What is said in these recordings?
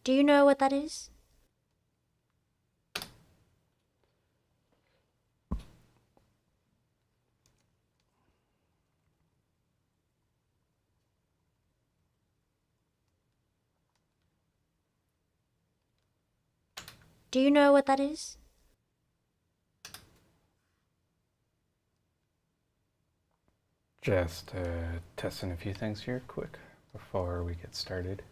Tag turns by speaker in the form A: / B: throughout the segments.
A: Do you know what that is? Do you know what that is?
B: Just testing a few things here quick before we get started.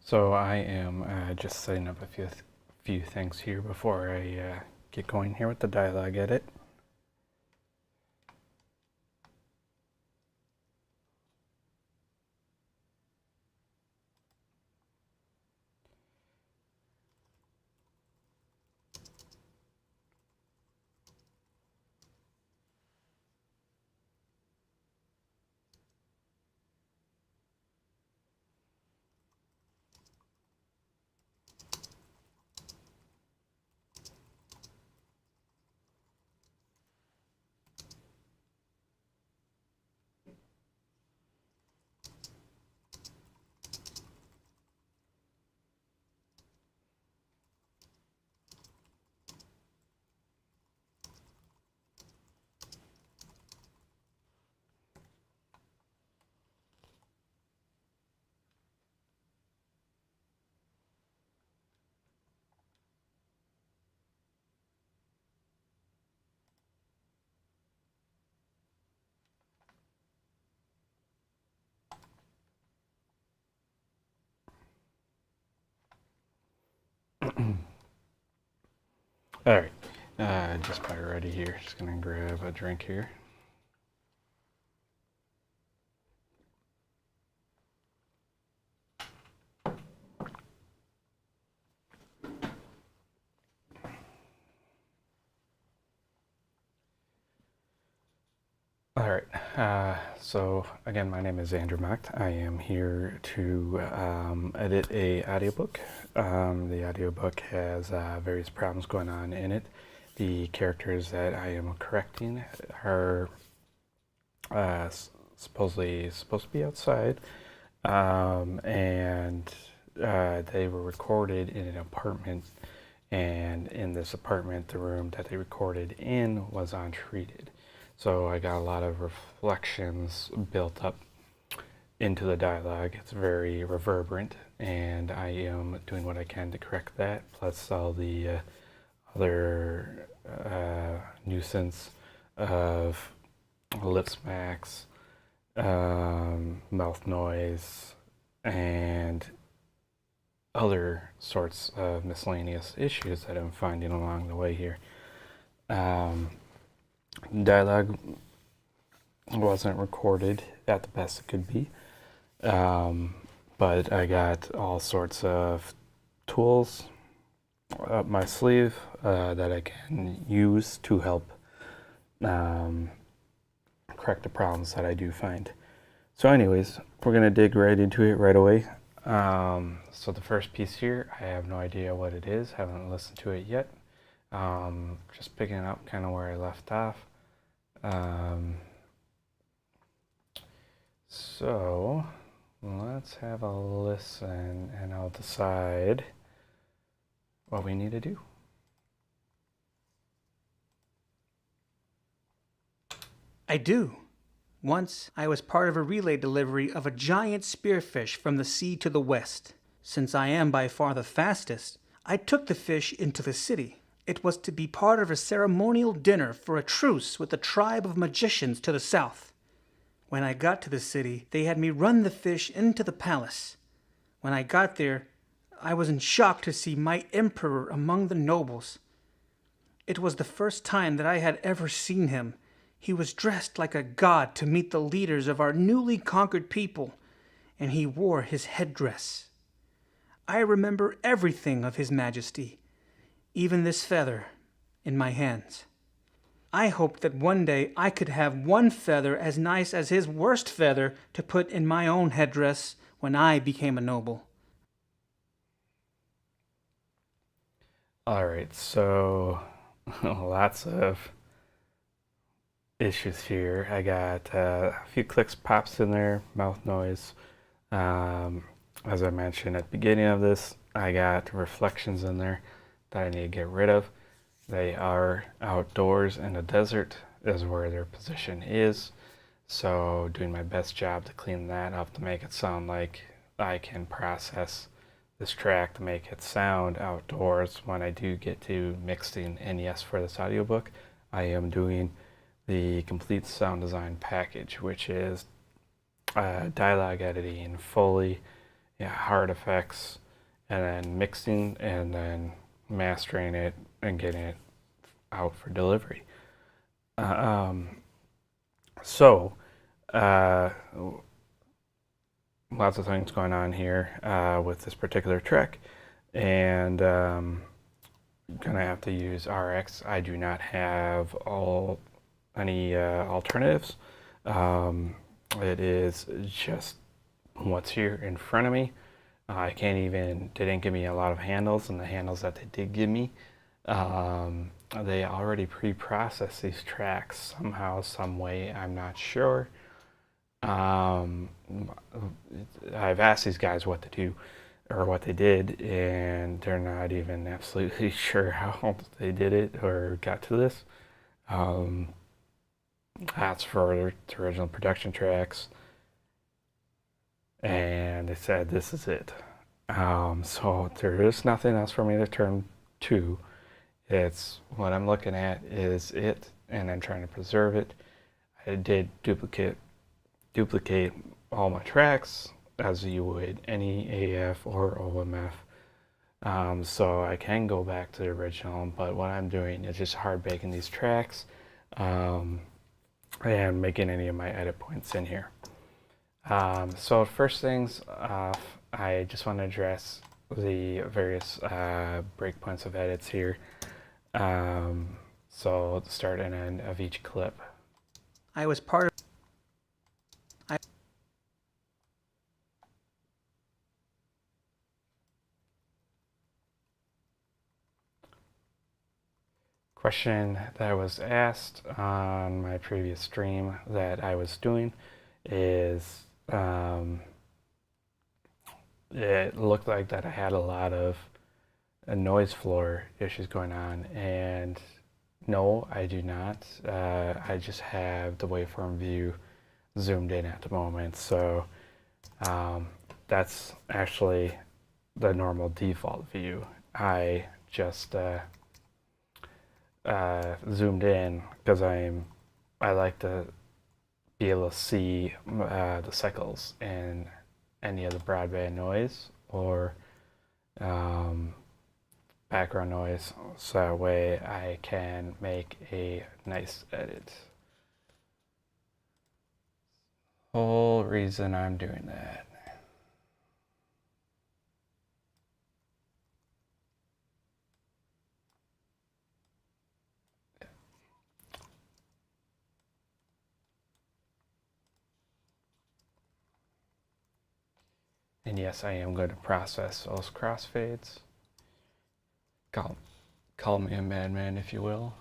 B: So I am just setting up a few things here before I get going here with the dialogue edit. All right, just about ready here. Just gonna grab a drink here. All right, so again, my name is Andrew Macht. I am here to edit a audiobook. The audiobook has various problems going on in it. The characters that I am correcting are supposedly supposed to be outside, and they were recorded in an apartment. And in this apartment, the room that they recorded in was untreated. So I got a lot of reflections built up into the dialogue. It's very reverberant, and I am doing what I can to correct that, plus all the other nuisance of lip smacks, mouth noise, and other sorts of miscellaneous issues that I'm finding along the way here. Dialogue wasn't recorded at the best it could be, but I got all sorts of tools up my sleeve that I can use to help correct the problems that I do find. So anyways, we're going to dig right into it right away. So the first piece here, I have no idea what it is, haven't listened to it yet. Just picking up kind of where I left off. So let's have a listen and I'll decide what we need to do.
C: I do. Once, I was part of a relay delivery of a giant spearfish from the sea to the west. Since I am by far the fastest, I took the fish into the city. It was to be part of a ceremonial dinner for a truce with a tribe of magicians to the south. When I got to the city, they had me run the fish into the palace. When I got there, I was in shock to see my emperor among the nobles. It was the first time that I had ever seen him. He was dressed like a god to meet the leaders of our newly conquered people, and he wore his headdress. I remember everything of His Majesty, even this feather in my hands. I hoped that one day I could have one feather as nice as his worst feather to put in my own headdress when I became a noble.
B: All right, so lots of issues here. I got a few clicks, pops in there, mouth noise. As I mentioned at the beginning of this, I got reflections in there that I need to get rid of. They are outdoors in the desert is where their position is. So doing my best job to clean that up to make it sound like I can process this track to make it sound outdoors when I do get to mixing. And yes, for this audiobook, I am doing the complete sound design package, which is dialogue editing, Foley, hard effects, and then mixing, and then mastering it and getting it out for delivery. So lots of things going on here with this particular track, and gonna have to use RX. I do not have any alternatives. It is just what's here in front of me. I can't even, they didn't give me a lot of handles, and the handles that they did give me, they already pre-process these tracks somehow, some way, I'm not sure. I've asked these guys what to do, or what they did, and they're not even absolutely sure how they did it or got to this. That's for the original production tracks, and they said this is it. So there is nothing else for me to turn to. It's what I'm looking at is it, and I'm trying to preserve it. I did duplicate all my tracks as you would any AF or OMF. So I can go back to the original, but what I'm doing is just hard baking these tracks and making any of my edit points in here. So first things off, I just want to address the various breakpoints of edits here. So the start and end of each clip.
C: I was part of...
B: Question that was asked on my previous stream that I was doing is it looked like that I had a lot of noise floor issues going on, and no, I do not. I just have the waveform view zoomed in at the moment, so that's actually the normal default view. I just zoomed in because I like to be able to see the cycles and any of the broadband noise or background noise, so that way I can make a nice edit. Whole reason I'm doing that. And yes, I am going to process those crossfades. Call me a madman, if you will.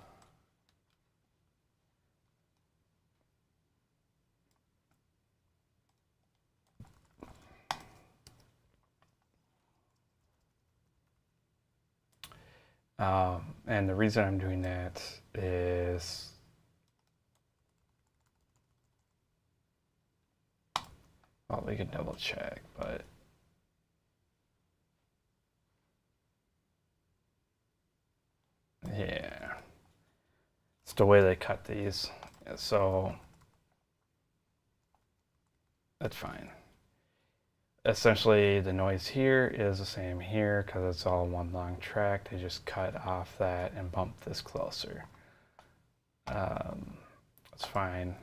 B: And the reason I'm doing that is well, we can double check, but yeah, it's the way they cut these, so that's fine. Essentially, the noise here is the same here because it's all one long track. They just cut off that and bump this closer. That's fine.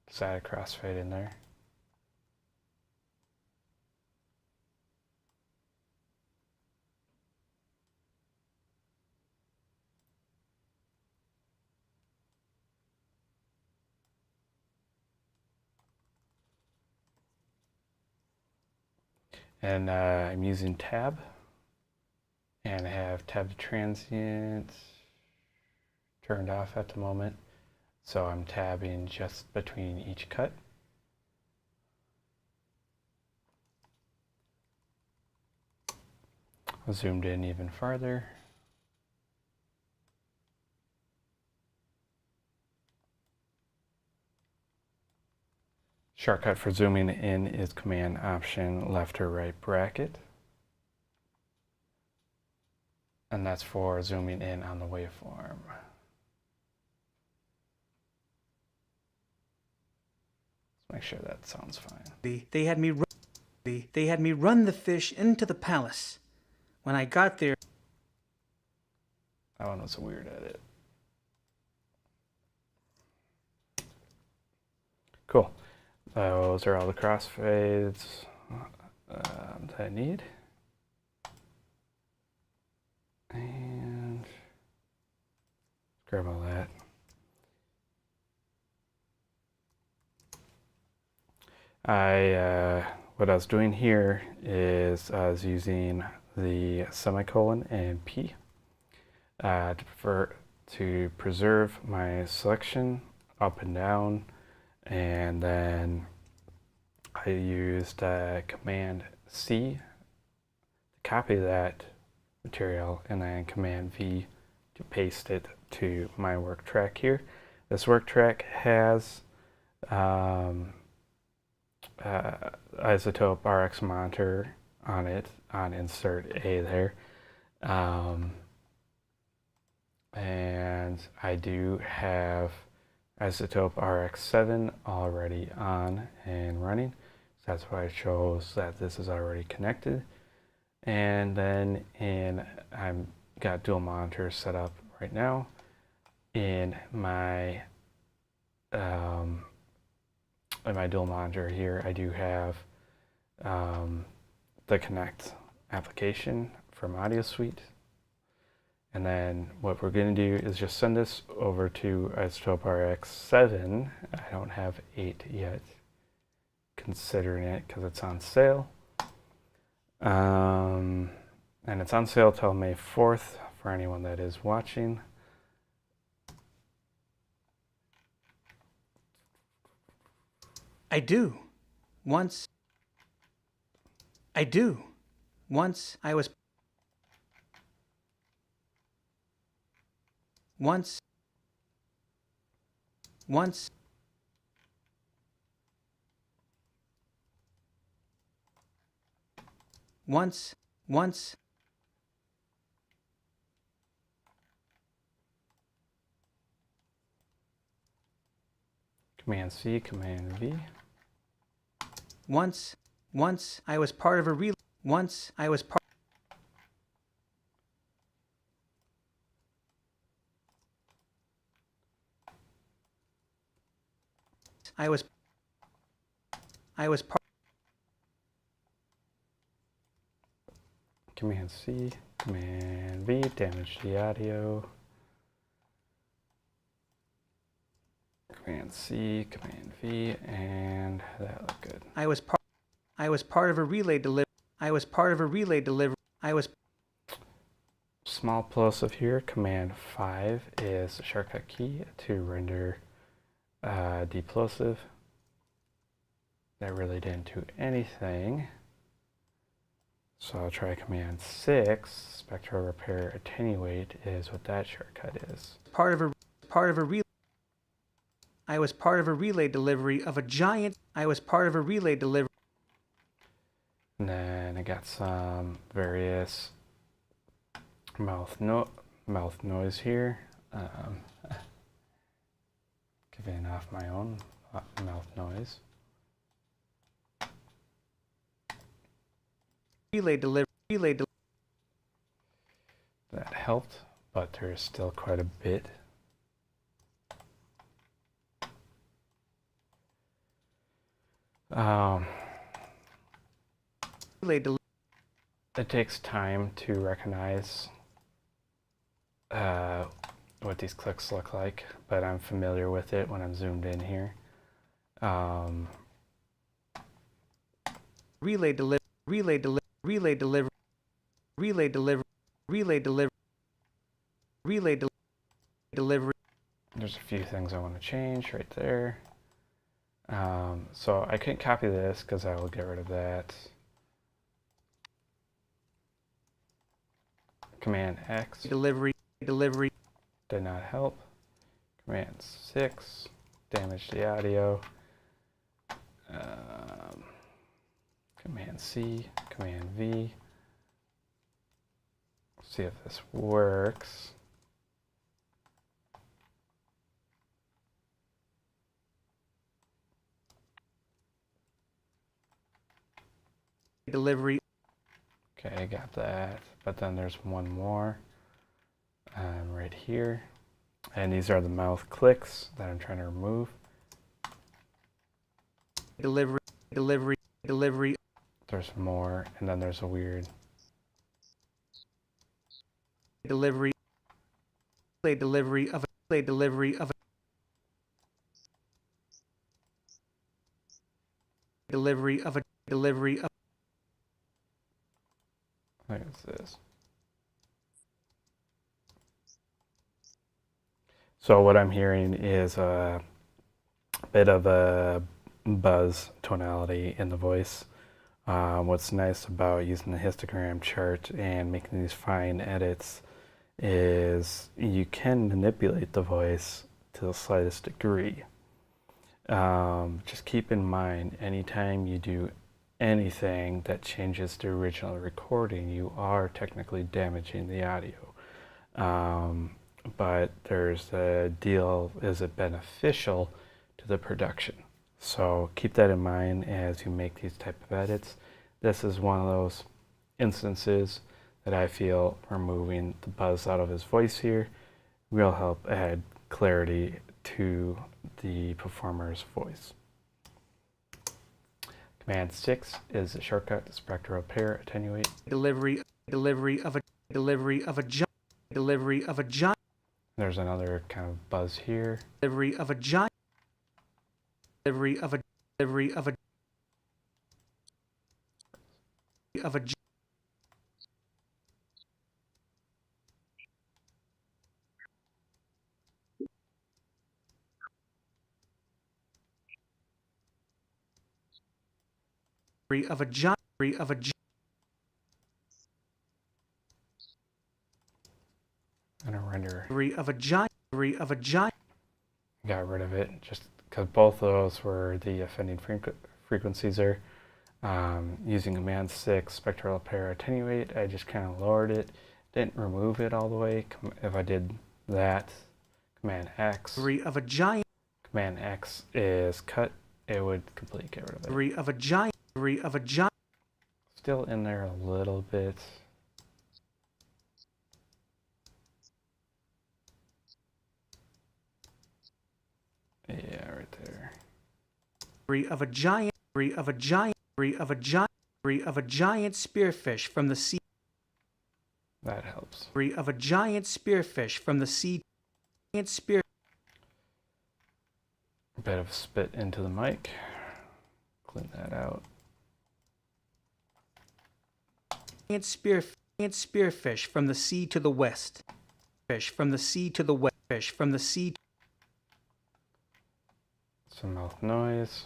B: Just add a crossfade in there. And I'm using tab and I have tab to transient turned off at the moment. So I'm tabbing just between each cut. I zoomed in even farther. Shortcut for zooming in is Command Option left or right bracket. And that's for zooming in on the waveform. Let's make sure that sounds fine.
C: They had me run the fish into the palace. When I got there,
B: That one was a weird edit. Cool. Those are all the crossfades that I need. And grab all that. What I was doing here is I was using the semicolon and P to preserve my selection up and down, and then I used Command C to copy that material, and then Command V to paste it to my work track here. This work track has isotope RX monitor on it, on insert A there. And I do have isotope RX7 already on and running. So that's why I chose that this is already connected. And then I've got dual monitors set up right now. In my dual monitor here, I do have the Connect application from Audio Suite. And then what we're going to do is just send this over to isotope RX7. I don't have 8 yet, considering it because it's on sale. And it's on sale till May 4th for anyone that is watching.
C: I do. Once I was once
B: Command C, Command V.
C: once I was part of a relay. Once I was part I was part
B: Command C, Command V, damage the audio. Command C, Command V, and that looked good.
C: I was part of a relay delivery.
B: Small plosive here, Command 5 is the shortcut key to render deplosive. That really didn't do anything. So I'll try Command 6. Spectral Repair Attenuate is what that shortcut is.
C: I was part of a relay delivery of a giant.
B: And then I got some various mouth noise here. Giving off my own mouth noise. That helped, but there's still quite a bit. It takes time to recognize what these clicks look like, but I'm familiar with it when I'm zoomed in here.
C: Relay delivery.
B: There's a few things I want to change right there. So I can't copy this because I will get rid of that. Command X.
C: Delivery.
B: Did not help. Command 6. Damaged the audio. Command C. Command V. See if this works.
C: Delivery.
B: Okay, I got that. But then there's one more right here. And these are the mouth clicks that I'm trying to remove.
C: Delivery.
B: There's more, and then there's a weird
C: Delivery of a delivery of
B: I think it's this. So what I'm hearing is a bit of a buzz tonality in the voice. What's nice about using the histogram chart and making these fine edits is you can manipulate the voice to the slightest degree. Just keep in mind, anytime you do anything that changes the original recording, you are technically damaging the audio. But there's a deal, is it beneficial to the production? So keep that in mind as you make these type of edits. This is one of those instances that I feel removing the buzz out of his voice here will help add clarity to the performer's voice. Command 6 is a shortcut to spectral repair, attenuate.
C: delivery of a giant.
B: There's another kind of buzz here.
C: Delivery of a giant. Delivery of a giant.
B: And a render.
C: Of a giant.
B: Got rid of it just because both of those were the offending frequencies there. Using Command 6 spectral repair attenuate, I just kind of lowered it, didn't remove it all the way. If I did that, Command X.
C: Of a giant.
B: Command X is cut. It would completely get rid of it.
C: Of a giant. Of a giant.
B: Still in there a little bit. Yeah, right there.
C: Of a giant. Of a giant. Of a giant. Of a giant spearfish from the sea.
B: That helps.
C: Of a giant spearfish from the sea. Giant spear.
B: A bit of spit into the mic. Clean that out.
C: Giant spearfish from the sea to the west. Fish from the sea to the west. Fish from the sea.
B: Some mouth noise.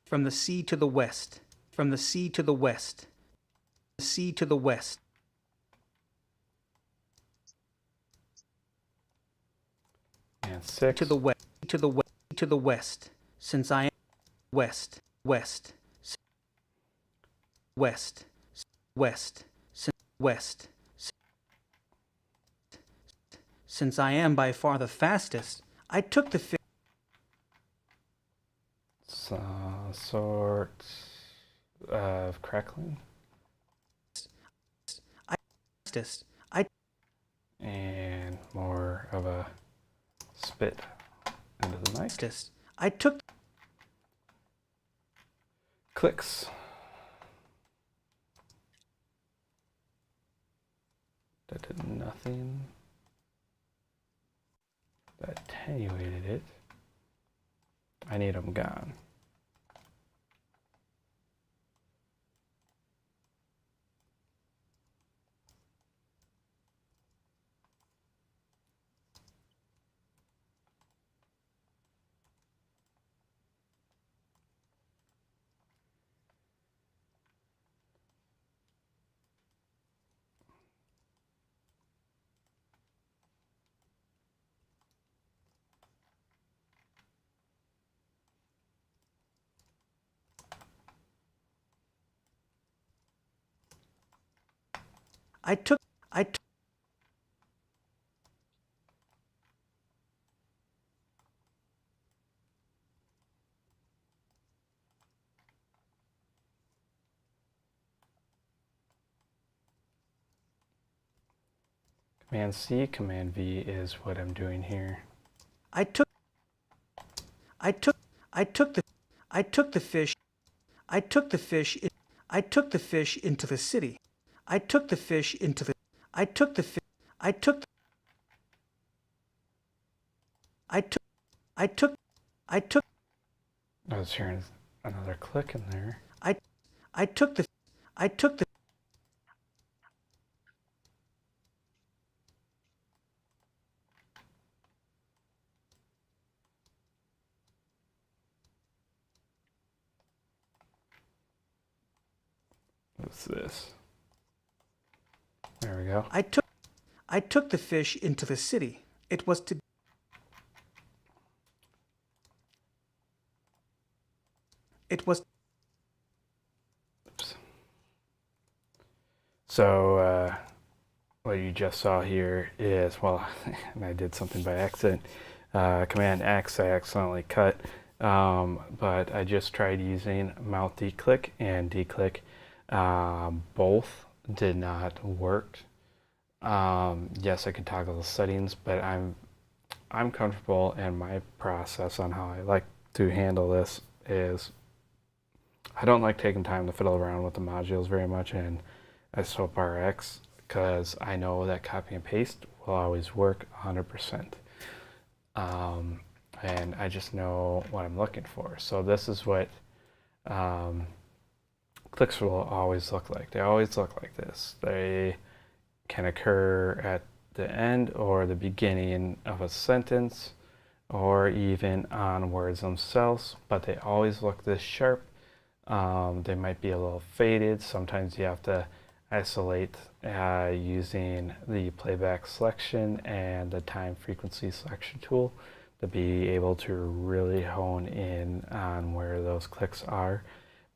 C: From the sea to the west. From the sea to the west. sea to the west.
B: And 6.
C: To the west. To the west. To the west. Since I am west. West. West. West. West. Since I am by far the fastest, I took the fish.
B: Sort of crackling. And more of a spit into the mic.
C: I took
B: clicks. That did nothing. That attenuated it. I need them gone. Command C, Command V is what I'm doing here.
C: I took the fish. I took the fish into the city. I took the fish into the I took the fish. I took I took I took I took
B: I was hearing another click in there.
C: I took the
B: What's this? There we go.
C: I took the fish into the city. It was to
B: Oops. So what you just saw here is, well, and I did something by accident. Command X, I accidentally cut, but I just tried using mouth declick and declick. Both did not work. Yes, I could toggle the settings, but I'm comfortable, and my process on how I like to handle this is I don't like taking time to fiddle around with the modules very much in Isotope RX because I know that copy and paste will always work 100%. And I just know what I'm looking for. So this is what clicks will always look like. They always look like this. They can occur at the end or the beginning of a sentence or even on words themselves, but they always look this sharp. They might be a little faded. Sometimes you have to isolate using the playback selection and the time frequency selection tool to be able to really hone in on where those clicks are.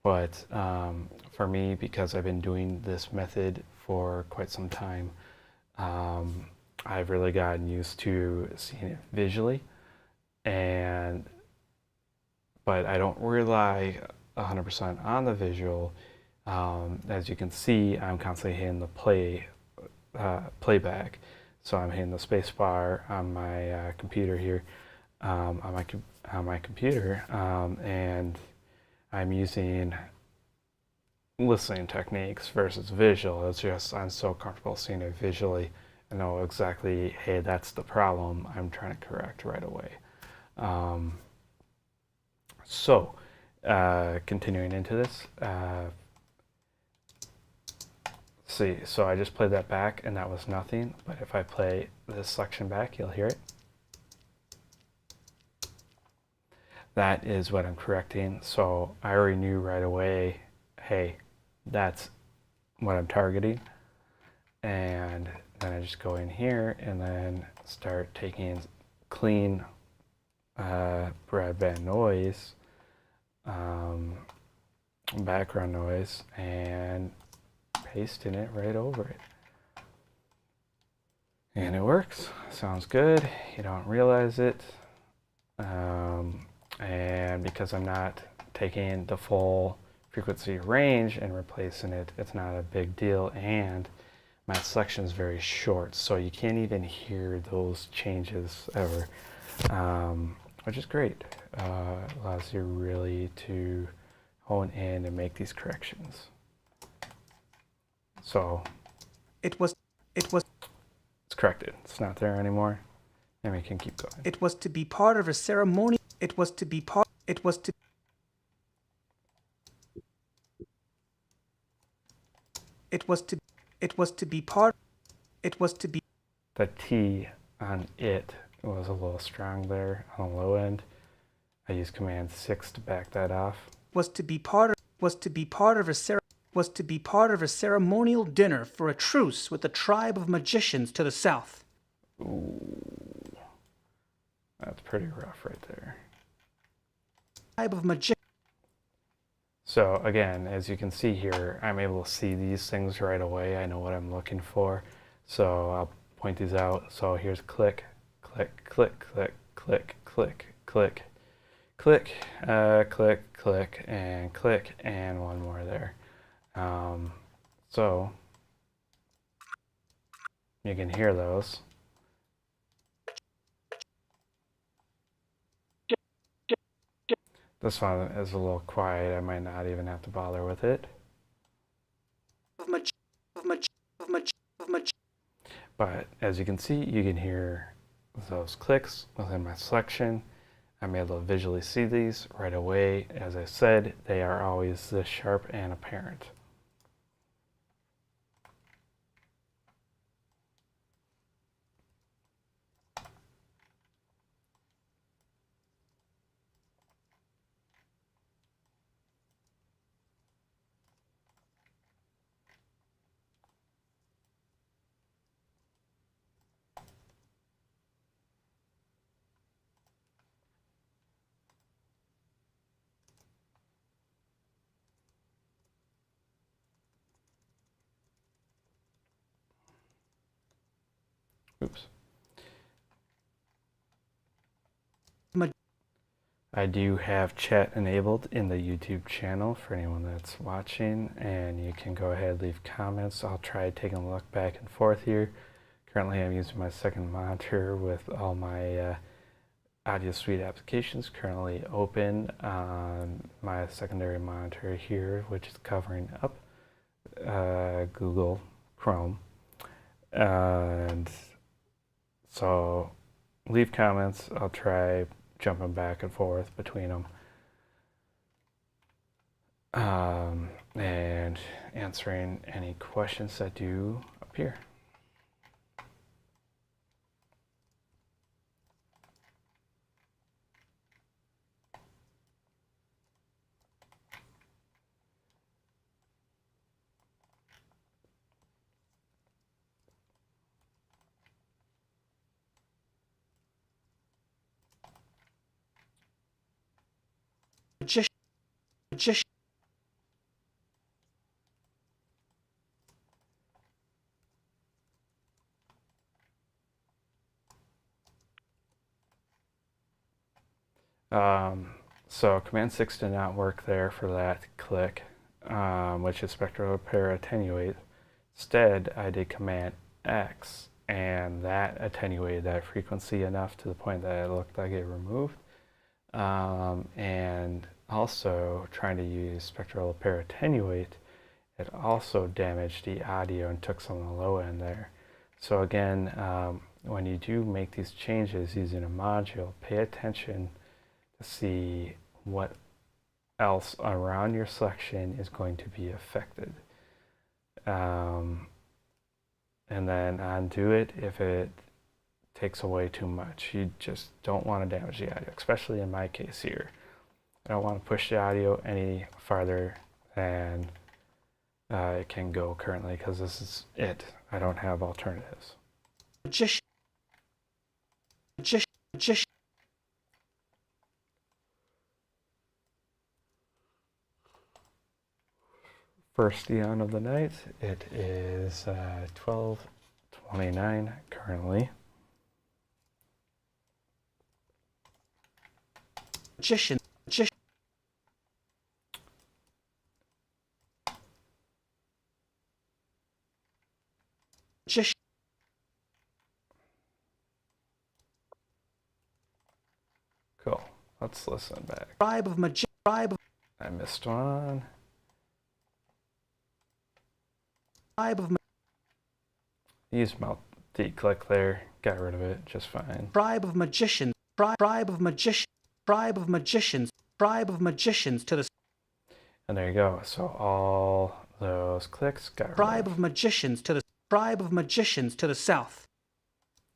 B: But for me, because I've been doing this method for quite some time, I've really gotten used to seeing it visually, but I don't rely 100% on the visual. As you can see, I'm constantly hitting the playback. So I'm hitting the space bar on my computer here, on my computer, and I'm using listening techniques versus visual. It's just I'm so comfortable seeing it visually and know exactly, hey, that's the problem I'm trying to correct right away. Continuing into this, see, so I just played that back and that was nothing, but if I play this section back, you'll hear it. That is what I'm correcting. So I already knew right away, hey, that's what I'm targeting. And then I just go in here and then start taking clean broadband noise, background noise, and pasting it right over it. And it works. Sounds good. You don't realize it. And because I'm not taking the full frequency range and replacing it, it's not a big deal. And my selection is very short, so you can't even hear those changes ever, which is great. Allows you really to hone in and make these corrections. So
C: It was
B: it's corrected. It's not there anymore, and we can keep going.
C: It was to be part of a ceremony. It was to be part. It was to. It was to. It was to be part. It was to be.
B: The T on it was a little strong there on the low end. I use Command 6 to back that off.
C: Was to be part of. Was to be part of a was to be part of a ceremonial dinner for a truce with the tribe of magicians to the south.
B: Ooh, that's pretty rough right there.
C: Tribe of magicians.
B: So again, as you can see here, I'm able to see these things right away. I know what I'm looking for. So I'll point these out. So here's click, click, click, click, click, click, click, click, click, click, and one more there. So you can hear those. This one is a little quiet. I might not even have to bother with it. But as you can see, you can hear those clicks within my selection. I'm able to visually see these right away. As I said, they are always this sharp and apparent. Oops. I do have chat enabled in the YouTube channel for anyone that's watching, and you can go ahead and leave comments. I'll try taking a look back and forth here. Currently I'm using my second monitor with all my Audio Suite applications currently open on my secondary monitor here, which is covering up Google Chrome. And so leave comments. I'll try jumping back and forth between them and answering any questions that do appear.
C: Magician.
B: So Command 6 did not work there for that click, which is spectral repair attenuate. Instead, I did Command X, and that attenuated that frequency enough to the point that it looked like it removed. And also trying to use spectral repair attenuate, it also damaged the audio and took some of the low end there. So again, when you do make these changes using a module, pay attention to see what else around your selection is going to be affected. And then undo it if it takes away too much. You just don't want to damage the audio, especially in my case here. I don't want to push the audio any farther than it can go currently, because this is it. I don't have alternatives.
C: Magician. Magician. Magician.
B: First eon of the night. It is 12:29 currently.
C: Magician. Magician. Magician.
B: Cool. Let's listen back.
C: Tribe of Magi. Tribe of.
B: I missed one.
C: Tribe of.
B: Use multi-click there. Got rid of it just fine.
C: Tribe of magicians. Tribe of magicians. Tribe of magicians. Tribe of magicians to the.
B: And there you go. So all those clicks got rid
C: Tribe of magicians to the. Tribe of magicians to the south.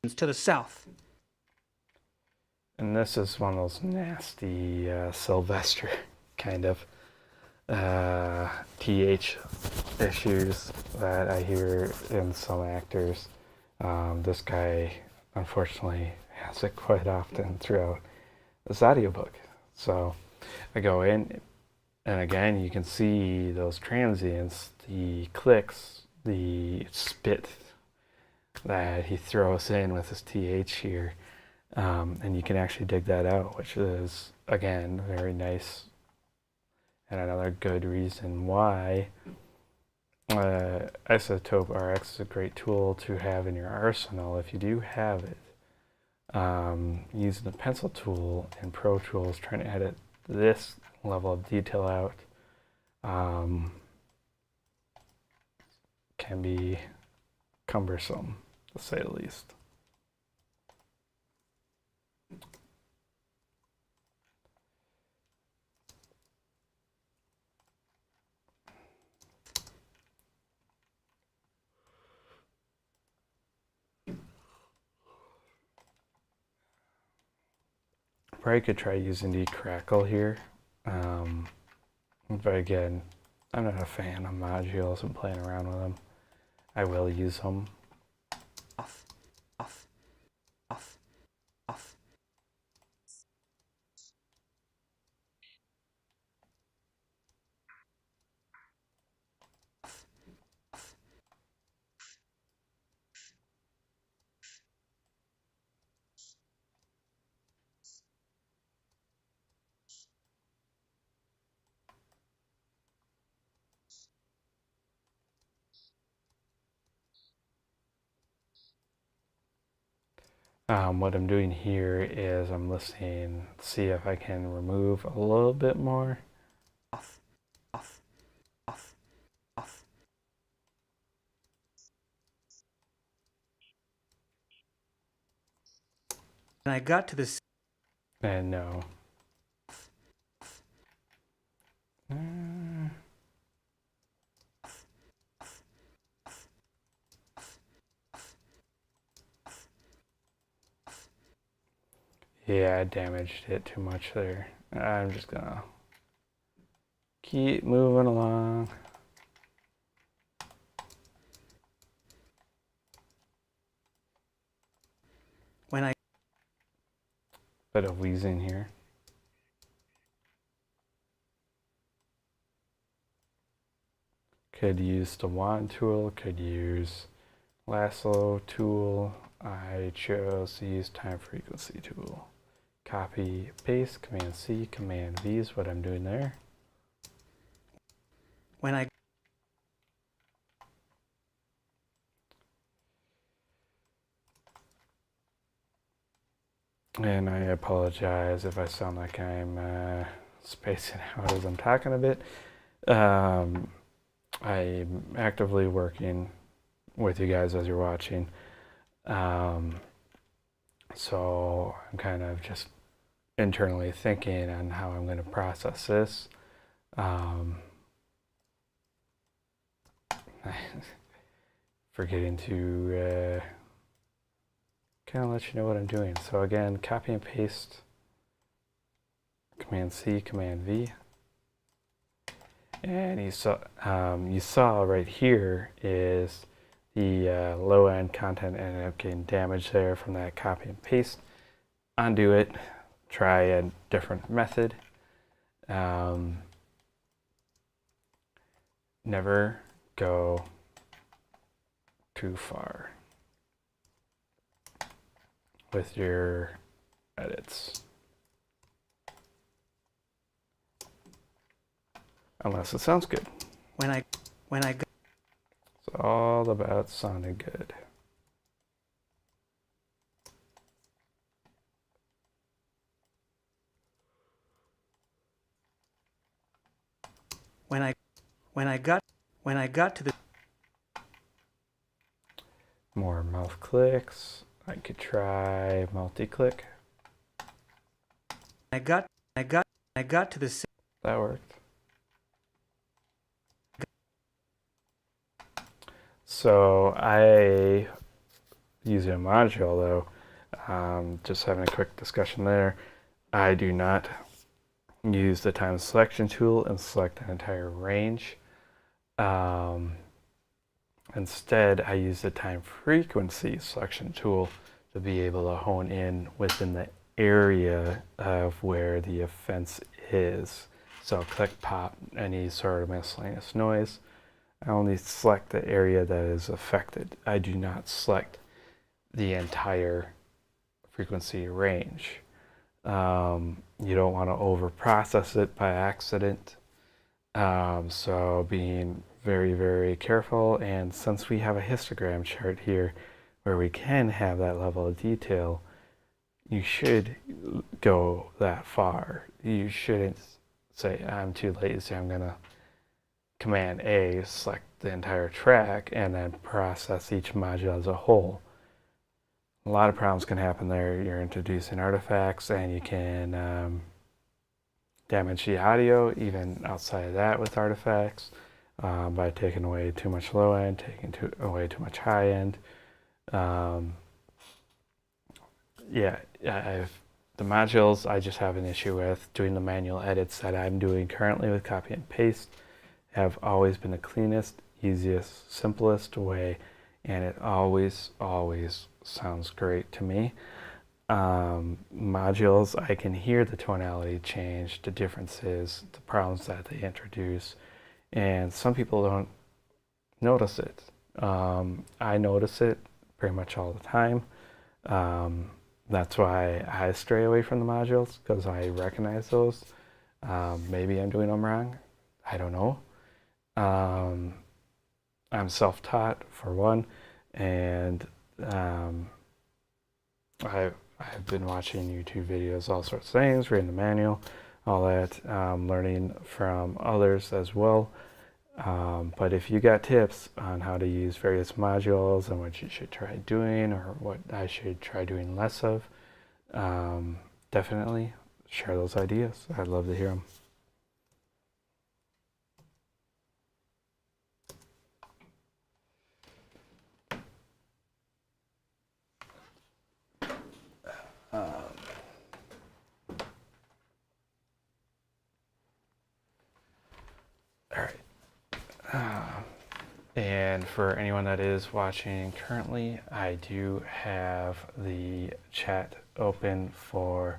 C: To the south.
B: And this is one of those nasty Sylvester kind of TH issues that I hear in some actors. This guy, unfortunately, has it quite often throughout this audiobook. So I go in, and again, you can see those transients, the clicks, the spit that he throws in with his TH here. And you can actually dig that out, which is, again, very nice. And another good reason why Isotope RX is a great tool to have in your arsenal if you do have it. Using the pencil tool and Pro Tools, trying to edit this level of detail out can be cumbersome, to say the least. Probably could try using the crackle here, but again, I'm not a fan of modules and playing around with them. I will use them.
C: Off. Off. Off. Off.
B: What I'm doing here is I'm listening to see if I can remove a little bit more.
C: Off. Off. Off. Off. And I got to this.
B: And no. Yeah, I damaged it too much there. I'm just gonna keep moving along.
C: When I.
B: Bit of wheezing here. Could use the wand tool, could use lasso tool. I chose to use time frequency tool. Copy, paste, Command C, Command V is what I'm doing there.
C: When I.
B: And I apologize if I sound like I'm spacing out as I'm talking a bit. I'm actively working with you guys as you're watching. So I'm kind of just internally thinking on how I'm going to process this. Forgetting to kind of let you know what I'm doing. So again, copy and paste, Command C, Command V. And you saw right here is the low end content ended up getting damaged there from that copy and paste. Undo it, try a different method. Never go too far with your edits. Unless it sounds good. It's all about sounding good.
C: When I got to the
B: More mouth clicks. I could try multi-click.
C: I got to the
B: That worked. So I using a module though, just having a quick discussion there. I do not use the time selection tool and select an entire range. Instead, I use the time frequency selection tool to be able to hone in within the area of where the offense is. So click, pop, any sort of miscellaneous noise. I only select the area that is affected. I do not select the entire frequency range. You don't want to over process it by accident. So being very, very careful. And since we have a histogram chart here where we can have that level of detail, you should go that far. You shouldn't say, I'm too lazy, I'm going to Command A, select the entire track, and then process each module as a whole. A lot of problems can happen there. You're introducing artifacts and you can damage the audio even outside of that with artifacts by taking away too much low end, taking away too much high end. The modules I just have an issue with. Doing the manual edits that I'm doing currently with copy and paste have always been the cleanest, easiest, simplest way, and it always sounds great to me. Modules, I can hear the tonality change, the differences, the problems that they introduce, and some people don't notice it. I notice it pretty much all the time. That's why I stray away from the modules, because I recognize those. Maybe I'm doing them wrong. I don't know. I'm self-taught for one, and I've been watching YouTube videos, all sorts of things, reading the manual, all that, learning from others as well. But if you got tips on how to use various modules and what you should try doing or what I should try doing less of, definitely share those ideas. I'd love to hear them. All right. And for anyone that is watching currently, I do have the chat open for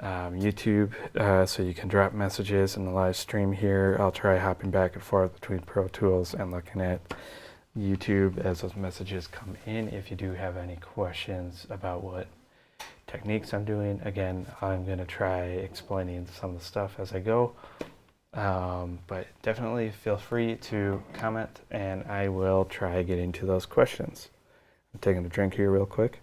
B: YouTube, so you can drop messages in the live stream here. I'll try hopping back and forth between Pro Tools and looking at YouTube as those messages come in. If you do have any questions about what techniques I'm doing, again, I'm going to try explaining some of the stuff as I go. But definitely feel free to comment and I will try getting to those questions. I'm taking a drink here real quick.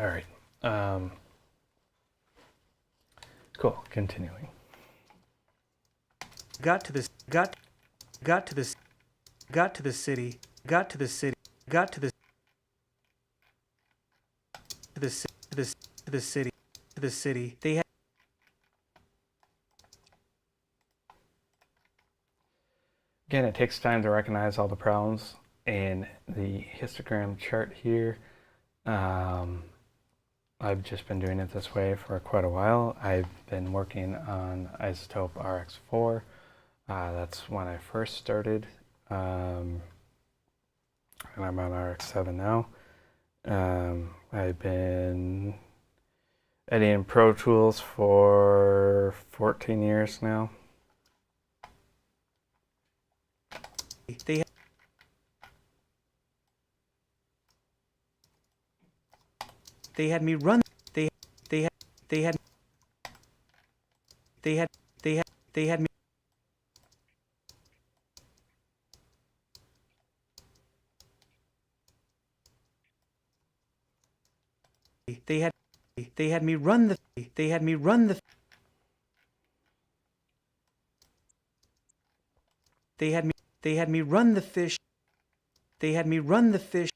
B: All right. Cool. Continuing.
C: got to the city, got to the city, They had
B: Again, it takes time to recognize all the problems in the histogram chart here. I've just been doing it this way for quite a while. I've been working on Isotope RX4. That's when I first started, and I'm on RX7 now. I've been editing Pro Tools for 14 years now.
C: They had me run. They had me. They had me run the. They had me run the. They had me. They had me run the fish. They had me run the fish.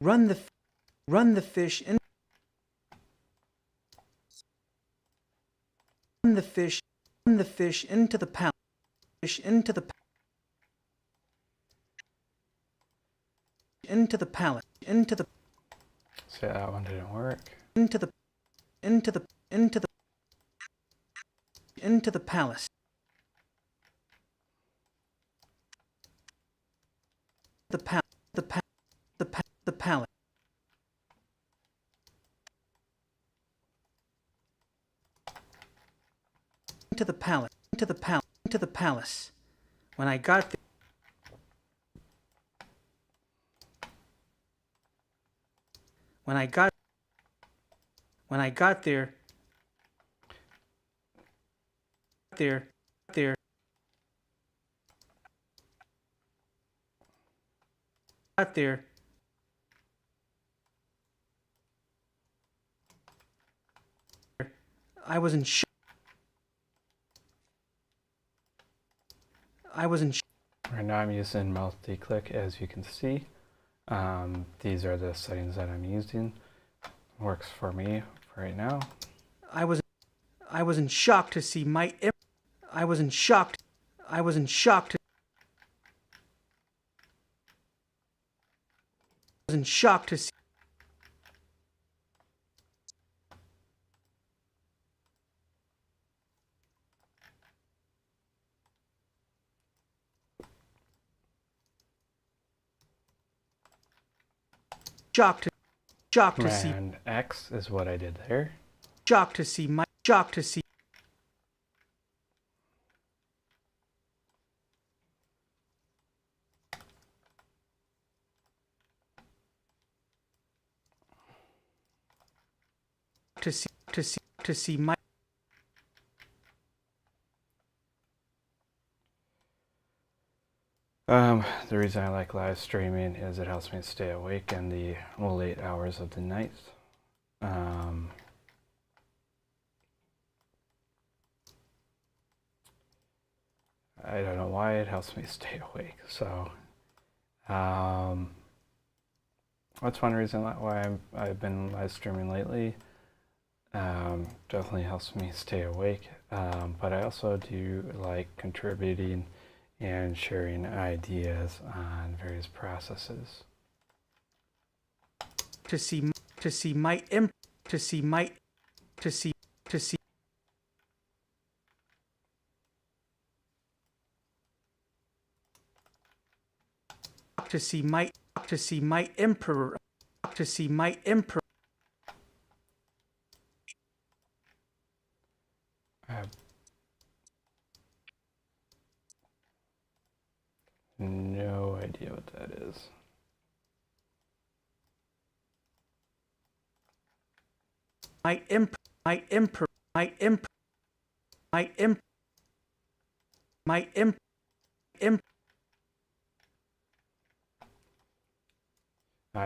C: Run the fish in. Run the fish into the palace. Fish into the palace.
B: So that one didn't work.
C: Into the palace. The palace. Into the palace. When I got there. When I got there. I was in shock.
B: Right now I'm using multi-click, as you can see. These are the settings that I'm using. Works for me right now.
C: I was in shock to see my. I was in shock to see. Shock to see.
B: And X is what I did there.
C: Shock to see. My.
B: The reason I like live streaming is it helps me stay awake in the late hours of the night. I don't know why it helps me stay awake. So that's one reason why I've been live streaming lately. Definitely helps me stay awake. But I also do like contributing and sharing ideas on various processes.
C: To see my. Emperor.
B: I have no idea what that is.
C: My emperor.
B: I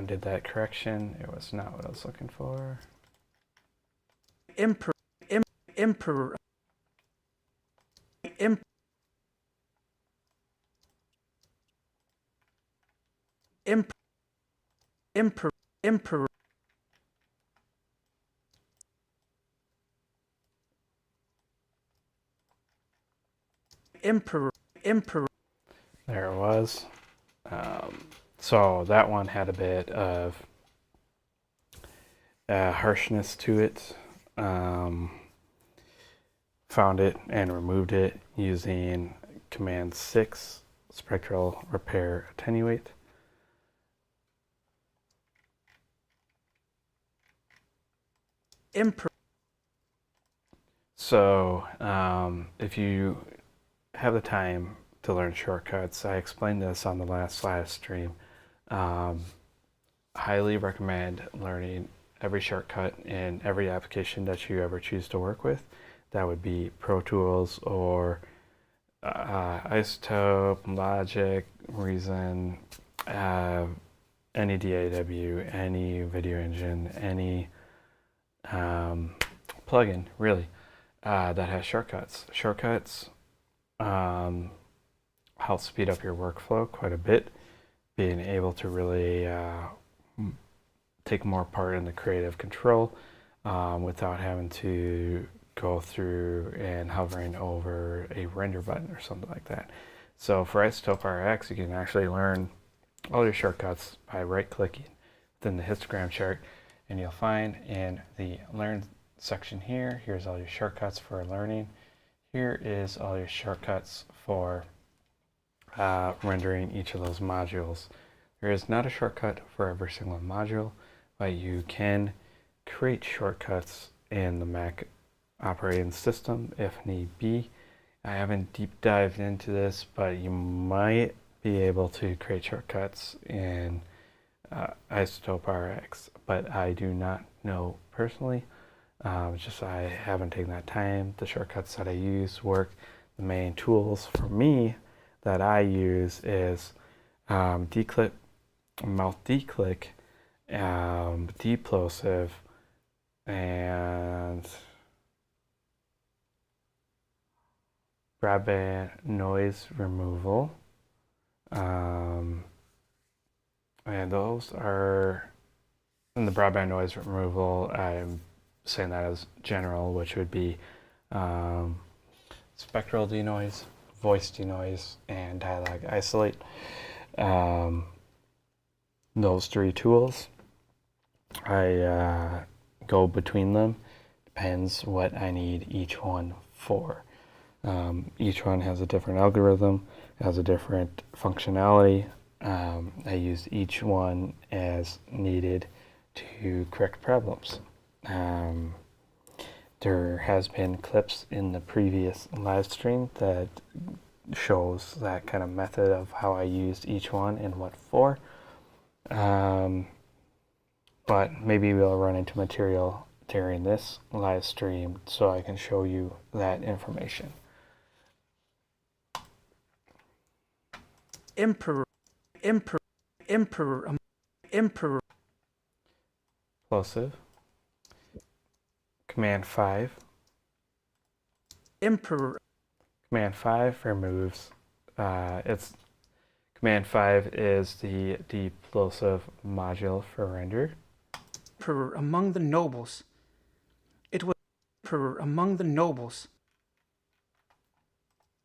B: did that correction. It was not what I was looking for.
C: Emperor. Emperor. Emperor.
B: There it was. So that one had a bit of harshness to it. Found it and removed it using Command 6, Spectral Repair Attenuate.
C: Emperor.
B: So if you have the time to learn shortcuts, I explained this on the last live stream. Highly recommend learning every shortcut in every application that you ever choose to work with. That would be Pro Tools or Isotope, Logic, Reason, any DAW, any video engine, any plugin really that has shortcuts. Shortcuts help speed up your workflow quite a bit, being able to really take more part in the creative control without having to go through and hovering over a render button or something like that. So for Isotope RX, you can actually learn all your shortcuts by right-clicking within the histogram chart, and you'll find in the Learn section here, here's all your shortcuts for learning. Here is all your shortcuts for rendering each of those modules. There is not a shortcut for every single module, but you can create shortcuts in the Mac operating system if need be. I haven't deep dived into this, but you might be able to create shortcuts in Isotope RX, but I do not know personally. Just I haven't taken that time. The shortcuts that I use work. The main tools for me that I use is declip, mouth declick, deplosive, and broadband noise removal. And those are, in the broadband noise removal, I'm saying that as general, which would be spectral denoise, voice denoise, and dialogue isolate. Those three tools, I go between them. Depends what I need each one for. Each one has a different algorithm, has a different functionality. I use each one as needed to correct problems. There has been clips in the previous live stream that shows that kind of method of how I used each one and what for. But maybe we'll run into material during this live stream so I can show you that information.
C: Emperor. Emperor. Emperor. Emperor.
B: Plosive. Command 5.
C: Emperor.
B: Command 5 removes, Command 5 is the deplosive module for render.
C: Emperor among the nobles. It was emperor among the nobles.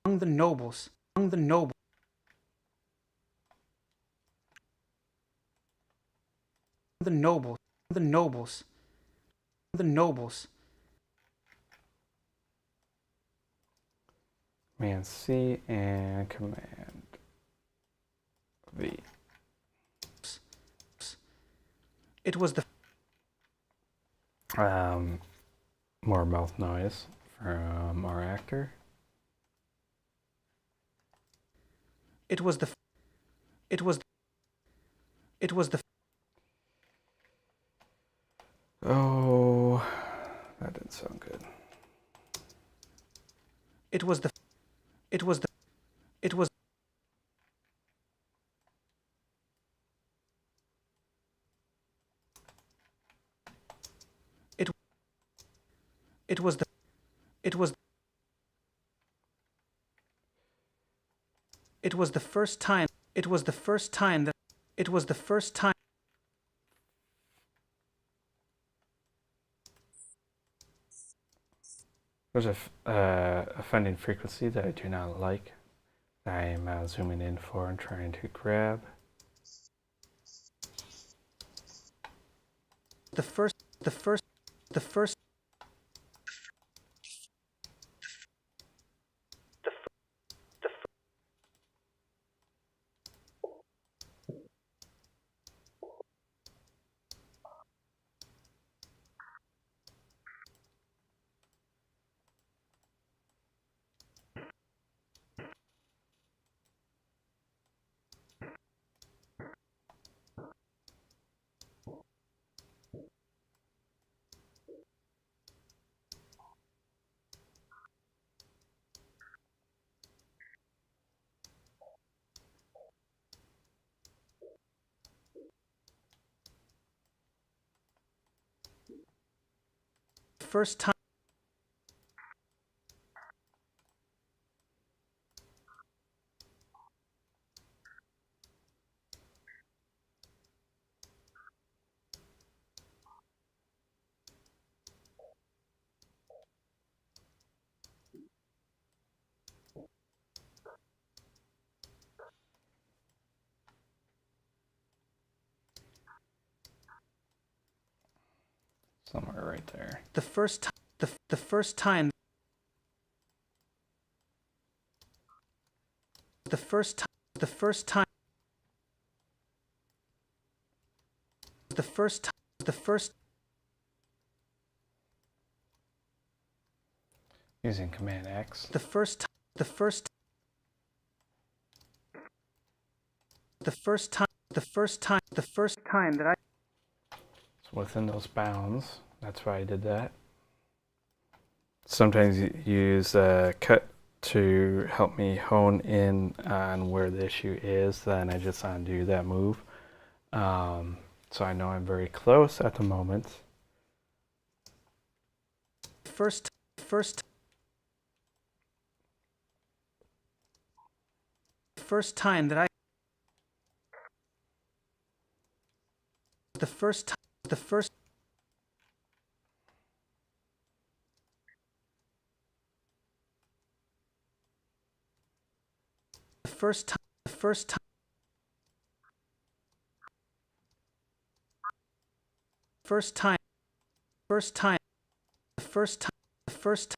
C: Among the nobles. Among the nobles. The nobles. The nobles. The nobles.
B: Command C and Command V.
C: It was the
B: more mouth noise from our actor.
C: it was the it was it was the
B: Oh, that didn't sound good.
C: it was the it was the it was it it was the it was it was the first time it was the first time that it was the first time
B: There's a offending frequency that I do not like. I am zooming in for and trying to grab.
C: The first. First time.
B: Somewhere right there.
C: The first time. The first time. The first time. The first time. The first time. The first.
B: Using Command X.
C: The first time. The first. The first time. The first time. The first time that I.
B: So within those bounds, that's why I did that. Sometimes you use cut to help me hone in on where the issue is. Then I just undo that move. So I know I'm very close at the moment.
C: First. First time that I. The first time. The first. The first time. The first time. First time. First time. The first time. The first time.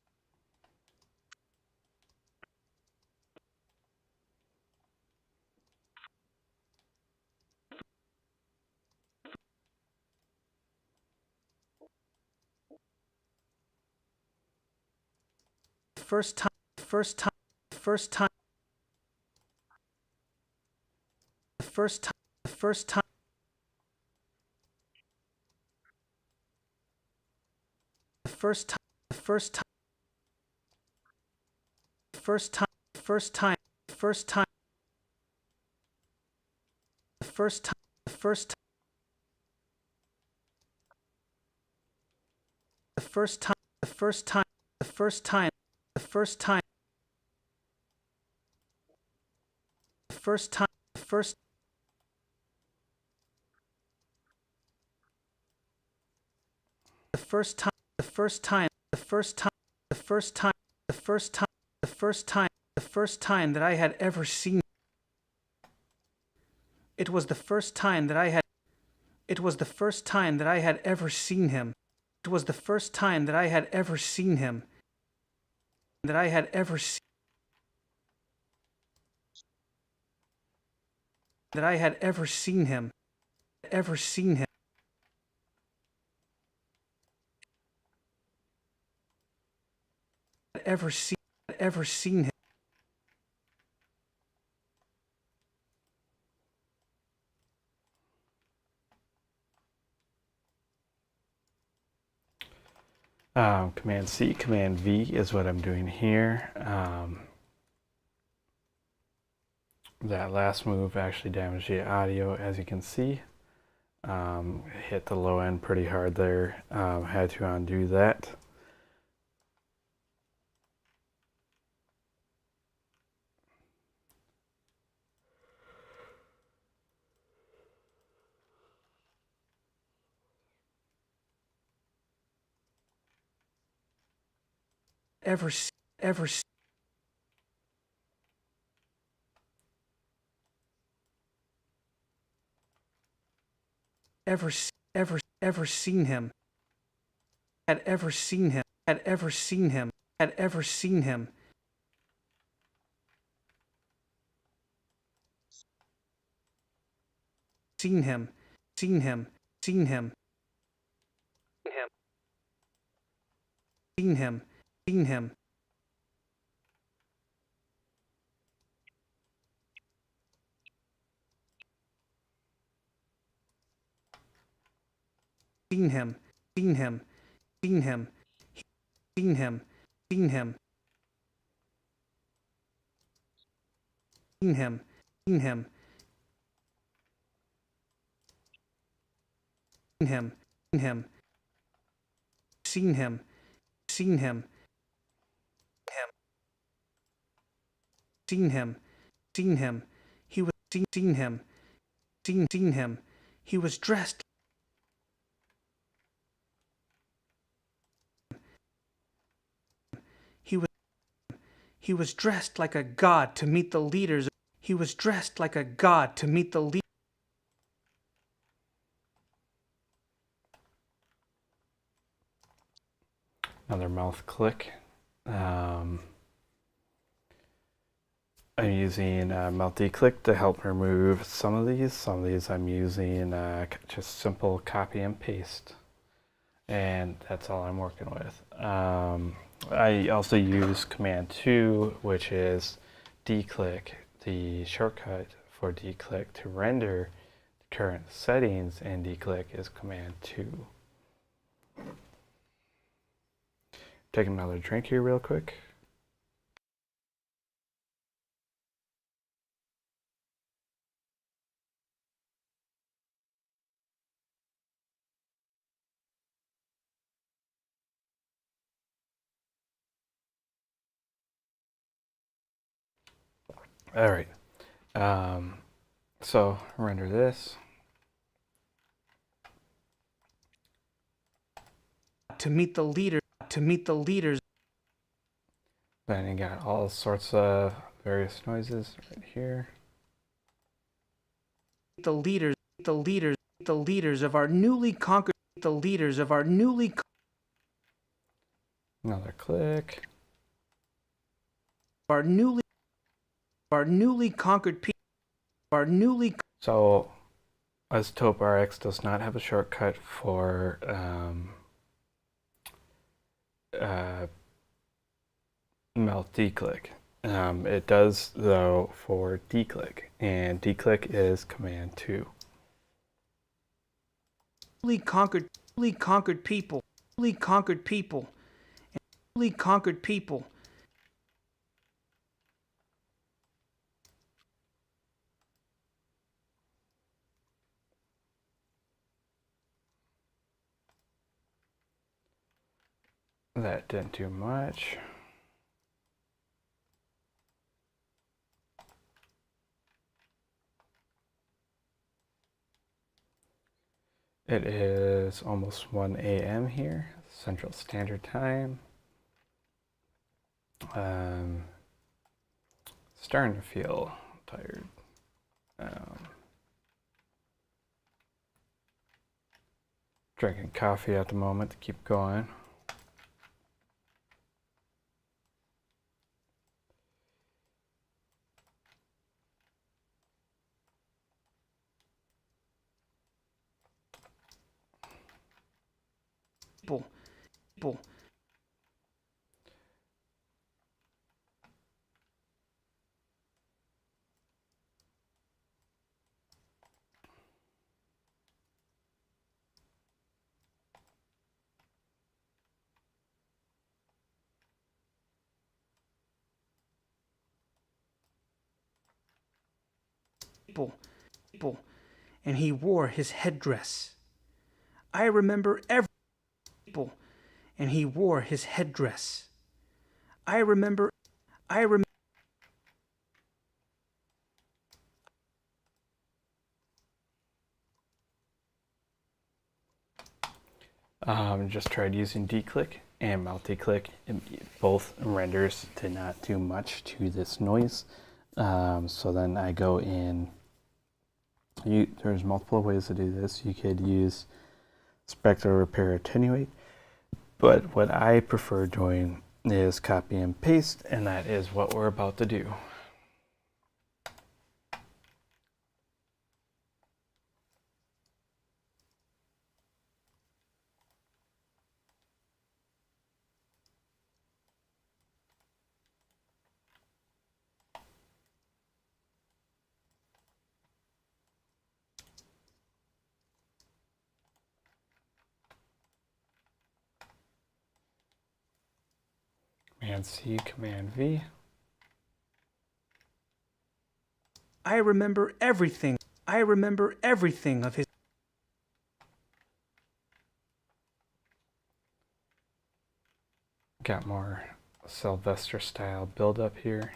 C: First time. First time. First time. The first time. The first time. The first time. The first time. First time. First time. First time. The first time. The first time. The first time. The first time. The first time. The first time. The first time. The first. The first time. The first time. The first time. The first time. The first time. The first time. The first time that I had ever seen. It was the first time that I had. It was the first time that I had ever seen him. It was the first time that I had ever seen him. That I had ever seen. That I had ever seen him. Ever seen him. Ever seen. Ever seen him.
B: Command C, Command V is what I'm doing here. That last move actually damaged the audio, as you can see. Hit the low end pretty hard there. Had to undo that.
C: ever seen him, had ever seen him, had ever seen him, had ever seen him, seen him, seen him, seen him, seen him, seen him, seen him, seen him, seen him, seen him, seen him, seen him, seen him, seen him, seen him, seen him, seen him, seen him, seen him, he was seen him, seen him, he was dressed, he was dressed like a god to meet the leaders, he was dressed like a god to meet the leaders.
B: Another mouth click. I'm using mouth declick to help remove some of these. Some of these I'm using just simple copy and paste. And that's all I'm working with. I also use Command 2, which is declick, the shortcut for declick to render the current settings, and declick is Command 2. Take another drink here real quick. All right, so render this.
C: To meet the leader, to meet the leaders.
B: Then you got all sorts of various noises right here.
C: The leaders, the leaders, the leaders of our newly conquered, the leaders of our newly.
B: Another click.
C: Our newly conquered people, our newly.
B: So, Isotope RX does not have a shortcut for mouth declick. It does though for declick, and declick is Command 2.
C: Newly conquered people, newly conquered people, newly conquered people.
B: That didn't do much. It is almost 1 a.m. here, Central Standard Time. Starting to feel tired. Drinking coffee at the moment to keep going.
C: People. People, and he wore his headdress. I remember every people, and he wore his headdress. I remember.
B: Just tried using D-click and multi-click. Both renders did not do much to this noise. So then I go in. There's multiple ways to do this. You could use spectral repair attenuate, but what I prefer doing is copy and paste, and that is what we're about to do. Command C, Command V.
C: I remember everything. I remember everything of his.
B: Got more Sylvester style build up here.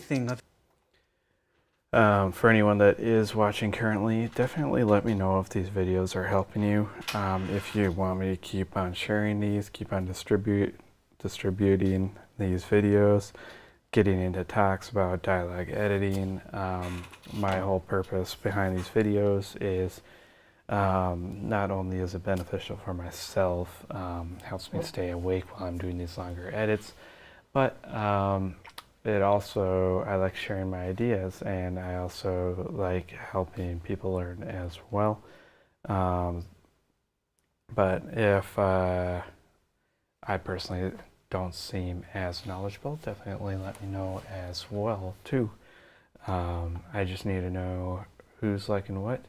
C: Thing of.
B: For anyone that is watching currently, definitely let me know if these videos are helping you. If you want me to keep on sharing these, keep on distributing these videos, getting into talks about dialogue editing. My whole purpose behind these videos is not only is it beneficial for myself, helps me stay awake while I'm doing these longer edits, but it also, I like sharing my ideas, and I also like helping people learn as well. But if I personally don't seem as knowledgeable, definitely let me know as well too. I just need to know who's liking what.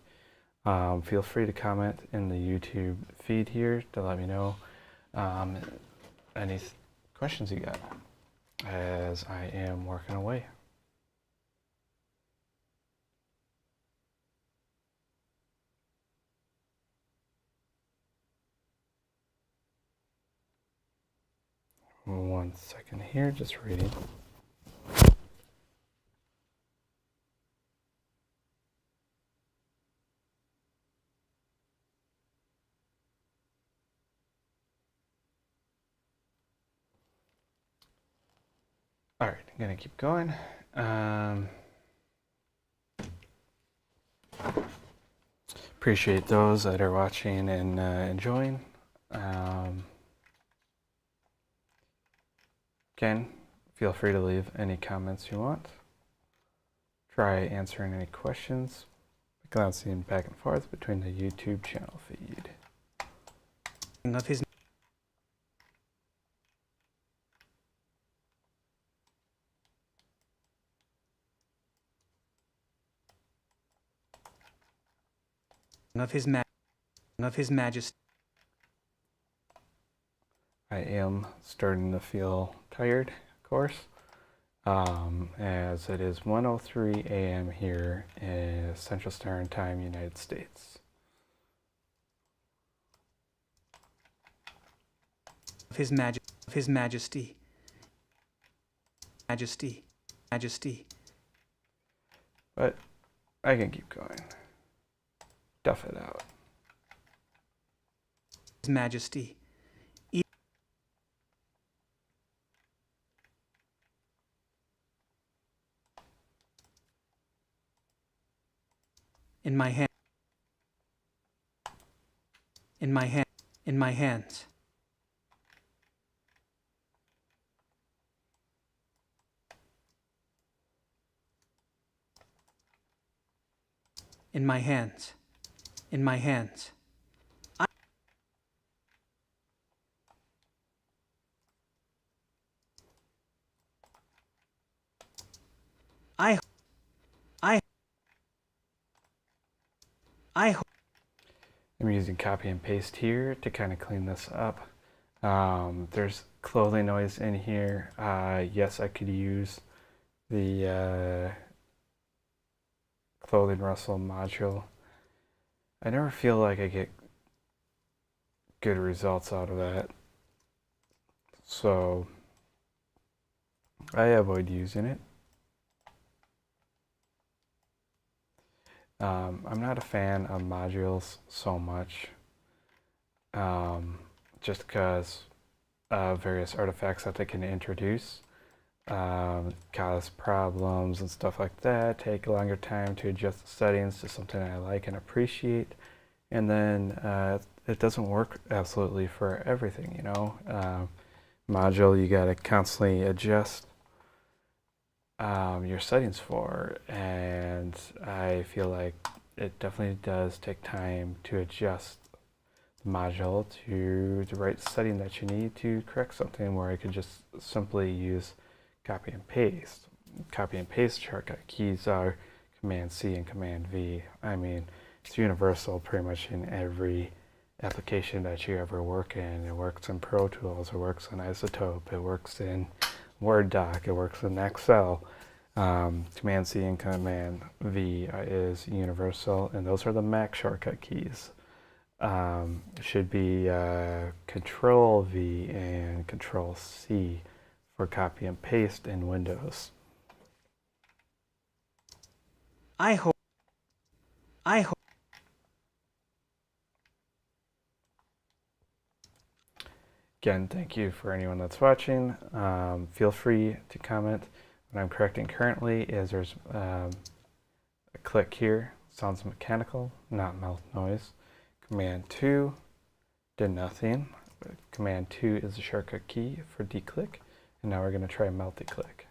B: Feel free to comment in the YouTube feed here to let me know any questions you got as I am working away. One second here, just reading. All right, I'm gonna keep going. Appreciate those that are watching and enjoying. Again, feel free to leave any comments you want. Try answering any questions, bouncing back and forth between the YouTube channel feed.
C: Of his. Of his majesty.
B: I am starting to feel tired, of course, as it is 1:03 a.m. here in Central Standard Time, United States.
C: Of his majesty. Majesty.
B: But I can keep going. Duff it out.
C: His majesty. In my hand. In my hand. In my hands. In my hands. In my hands. I
B: I'm using copy and paste here to kind of clean this up. There's clothing noise in here. Yes, I could use the clothing rustle module. I never feel like I get good results out of that, so I avoid using it. I'm not a fan of modules so much, just because of various artifacts that they can introduce, cause problems and stuff like that, take a longer time to adjust the settings to something I like and appreciate, and then it doesn't work absolutely for everything, you know. Module you gotta constantly adjust your settings for, and I feel like it definitely does take time to adjust the module to the right setting that you need to correct something, where I could just simply use copy and paste. Copy and paste shortcut keys are Command C and Command V. I mean, it's universal pretty much in every application that you ever work in. It works in Pro Tools, it works in Isotope, it works in Word doc, it works in Excel. Command C and Command V is universal, and those are the Mac shortcut keys. It should be Control V and Control C for copy and paste in Windows.
C: I hope.
B: Again, thank you for anyone that's watching. Feel free to comment. What I'm correcting currently is there's a click here. Sounds mechanical, not mouth noise. Command 2 did nothing. Command 2 is the shortcut key for declick. And now we're going to try mouth declick.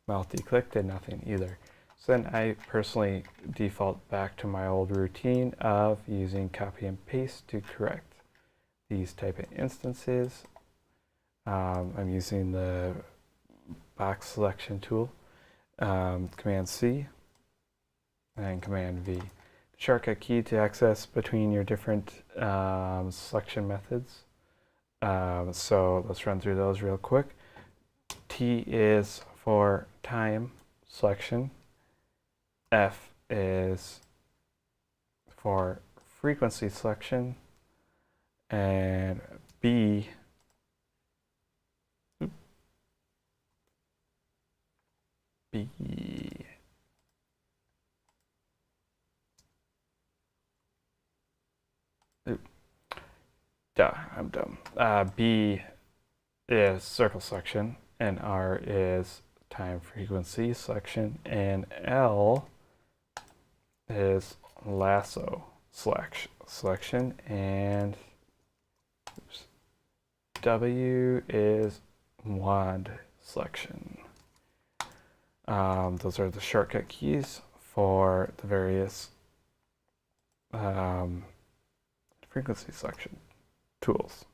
B: Mouth declick did nothing either. So then I personally default back to my old routine of using copy and paste to correct these type of instances. I'm using the box selection tool, Command C and Command V. The shortcut key to access between your different selection methods. So let's run through those real quick. T is for time selection. F is for frequency selection. And B I'm dumb. B is circle selection, and R is time frequency selection, and L is lasso selection, and W is wand selection. Those are the shortcut keys for the various frequency selection tools.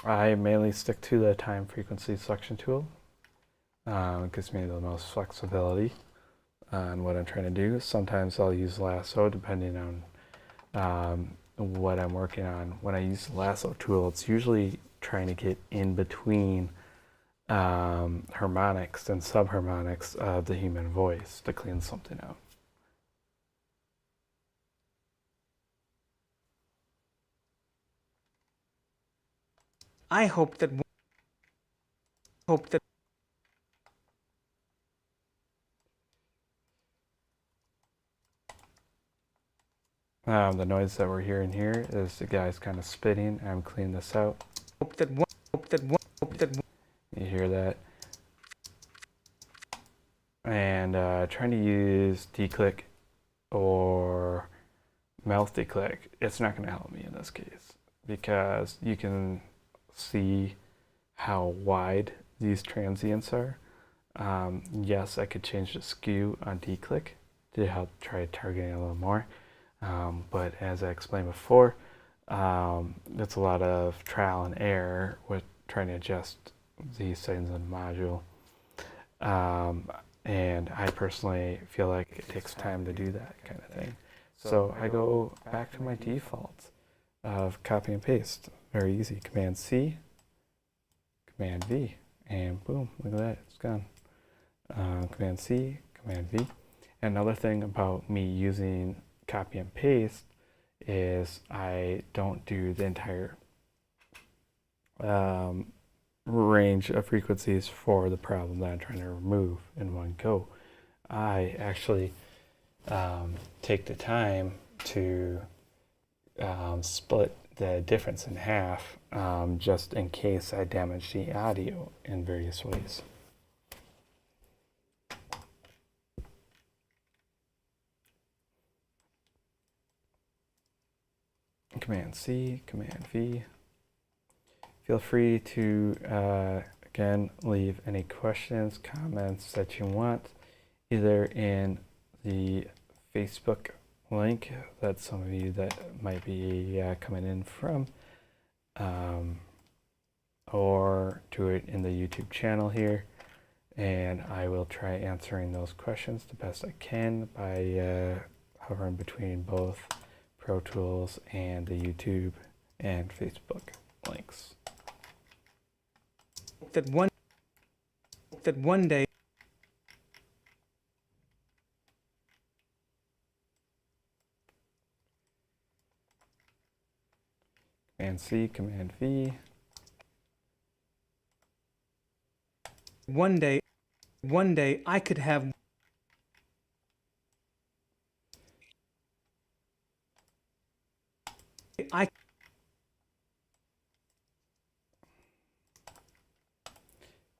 B: I mainly stick to the time frequency selection tool. It gives me the most flexibility on what I'm trying to do. Sometimes I'll use lasso depending on what I'm working on. When I use the lasso tool, it's usually trying to get in between harmonics and subharmonics of the human voice to clean something out.
C: I hope that
B: The noise that we're hearing here is the guy's kind of spitting. I'm cleaning this out. You hear that? And trying to use declick or mouth declick, it's not going to help me in this case, because you can see how wide these transients are. Yes, I could change the skew on declick to help try targeting a little more. But as I explained before, it's a lot of trial and error with trying to adjust these settings in the module. And I personally feel like it takes time to do that kind of thing. So I go back to my defaults of copy and paste. Very easy. Command C, Command V, and boom, look at that, it's gone. Command C, Command V. And another thing about me using copy and paste is I don't do the entire range of frequencies for the problem that I'm trying to remove in one go. I actually take the time to split the difference in half just in case I damage the audio in various ways. Command C, Command V. Feel free to, again, leave any questions, comments that you want, either in the Facebook link that some of you that might be coming in from, or do it in the YouTube channel here. And I will try answering those questions the best I can by hovering between both Pro Tools and the YouTube and Facebook links.
C: That one day
B: Command C, Command V.
C: one day I could have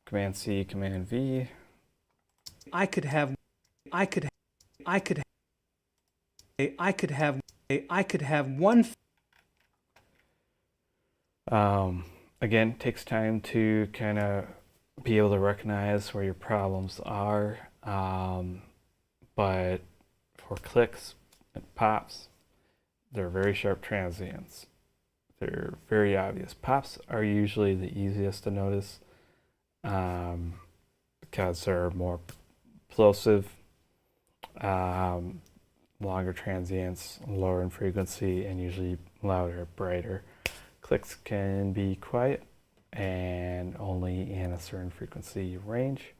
B: Command C, Command V.
C: I could have one.
B: Again, takes time to kind of be able to recognize where your problems are, but for clicks and pops, they're very sharp transients. They're very obvious. Pops are usually the easiest to notice because they're more plosive, longer transients, lower in frequency, and usually louder, brighter. Clicks can be quiet and only in a certain frequency range.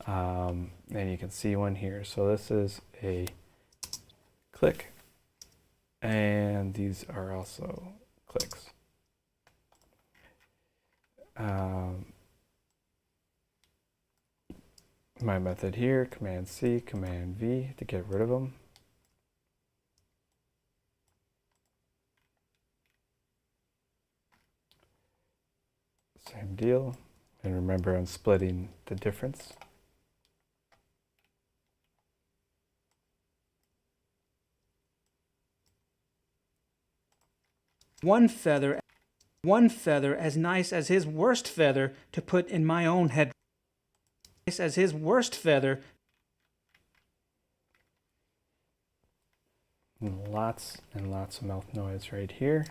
B: And you can see one here. So this is a click, and these are also clicks. My method here, Command C, Command V to get rid of them. Same deal. And remember, I'm splitting the difference.
C: One feather as nice as his worst feather to put in my own head. Nice as his worst feather.
B: And lots of mouth noise right here.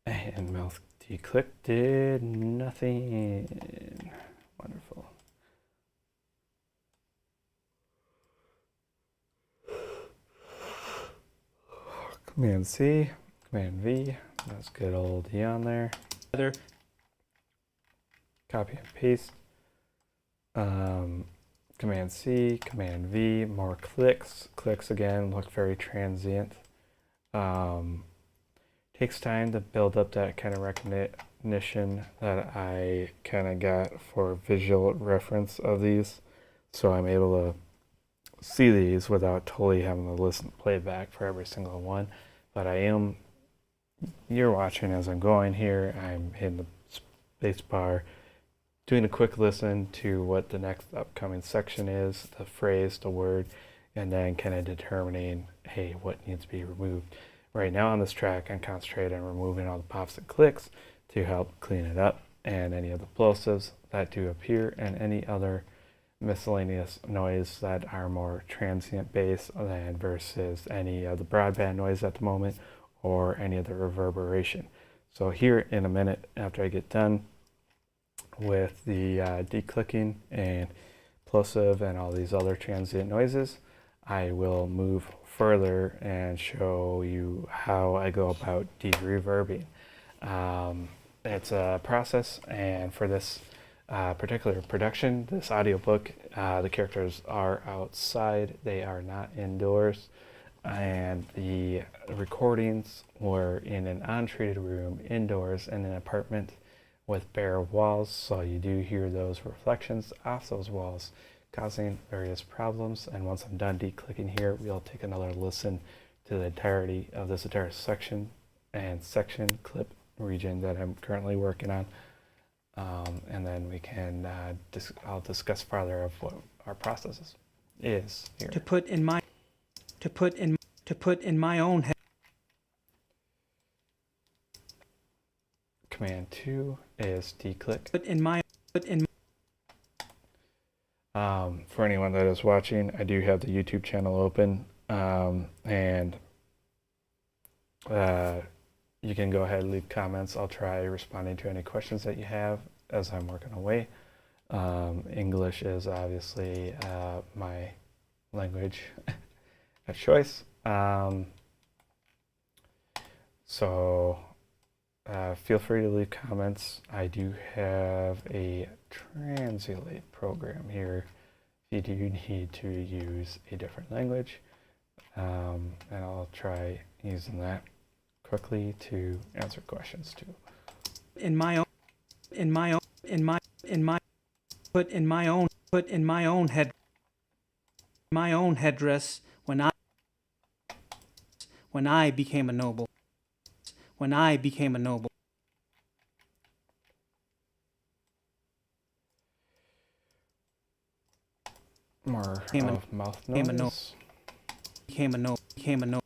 B: And mouth declick did nothing. Wonderful. Command C, Command V. That's good old E on there. Copy and paste. Command C, Command V, more clicks. Clicks again look very transient. Takes time to build up that kind of recognition that I kind of got for visual reference of these. So I'm able to see these without totally having to listen to playback for every single one. But you're watching as I'm going here. I'm hitting the space bar, doing a quick listen to what the next upcoming section is, the phrase, the word, and then kind of determining, hey, what needs to be removed. Right now on this track, I'm concentrating on removing all the pops and clicks to help clean it up, and any of the plosives that do appear, and any other miscellaneous noise that are more transient based than versus any of the broadband noise at the moment or any of the reverberation. So here in a minute after I get done, with the declicking and plosive and all these other transient noises, I will move further and show you how I go about de-reverbing. It's a process, and for this particular production, this audiobook, the characters are outside, they are not indoors, and the recordings were in an untreated room indoors in an apartment with bare walls, so you do hear those reflections off those walls causing various problems. And once I'm done declicking here, we'll take another listen to the entirety of this entire section and section clip region that I'm currently working on, and then we can I'll discuss further of what our process is here.
C: To put in my own head.
B: Command 2 is declick. For anyone that is watching, I do have the YouTube channel open, and you can go ahead and leave comments. I'll try responding to any questions that you have as I'm working away. English is obviously my language of choice. So feel free to leave comments. I do have a translate program here if you do need to use a different language, and I'll try using that quickly to answer questions too.
C: Put in my own headdress when I became a noble.
B: More of mouth noise.
C: Became a noble.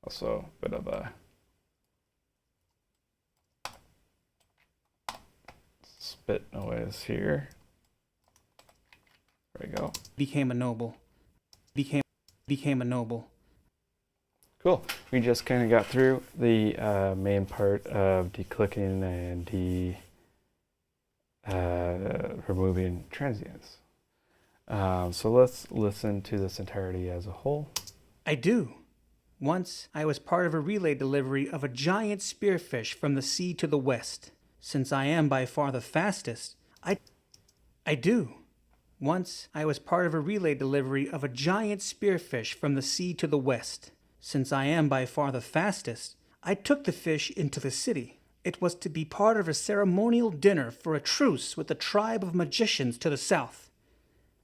B: Also a bit of a spit noise here. There we go.
C: Became a noble.
B: Cool. We just kind of got through the main part of declicking and removing transients. So let's listen to this entirety as a whole.
C: I do. Once I was part of a relay delivery of a giant spearfish from the sea to the west. Since I am by far the fastest, I do. Once I was part of a relay delivery of a giant spearfish from the sea to the west. Since I am by far the fastest, I took the fish into the city. It was to be part of a ceremonial dinner for a truce with the tribe of magicians to the south.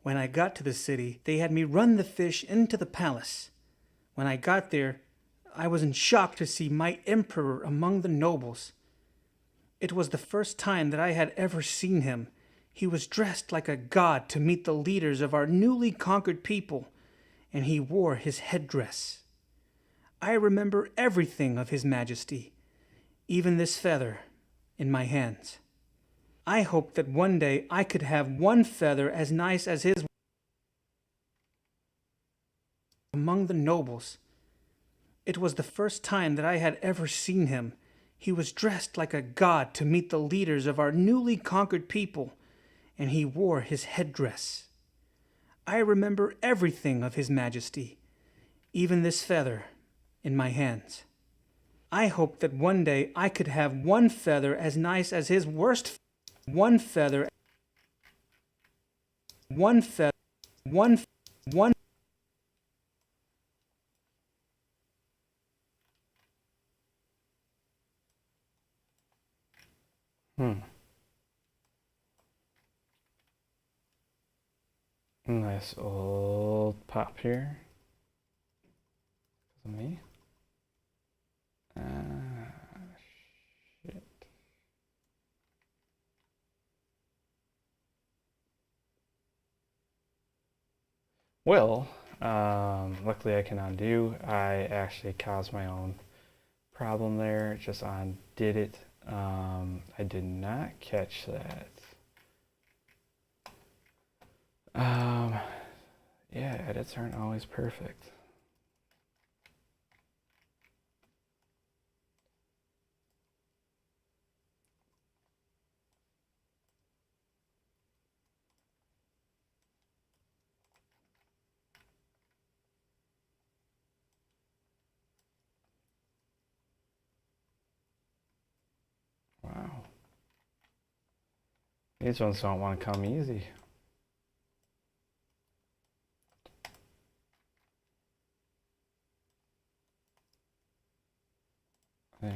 C: When I got to the city, they had me run the fish into the palace. When I got there, I was in shock to see my emperor among the nobles. It was the first time that I had ever seen him. He was dressed like a god to meet the leaders of our newly conquered people, and he wore his headdress. I remember everything of His Majesty, even this feather in my hands. I hoped that one day I could have one feather as nice as his among the nobles. It was the first time that I had ever seen him. He was dressed like a god to meet the leaders of our newly conquered people, and he wore his headdress. I remember everything of His Majesty, even this feather in my hands. I hoped that one day I could have one feather as nice as his worst. One feather.
B: Nice old pop here. Is it me? Shit. Well, luckily I can undo. I actually caused my own problem there. Just undid it. I did not catch that. Yeah, edits aren't always perfect. These ones don't want to come easy. Yeah.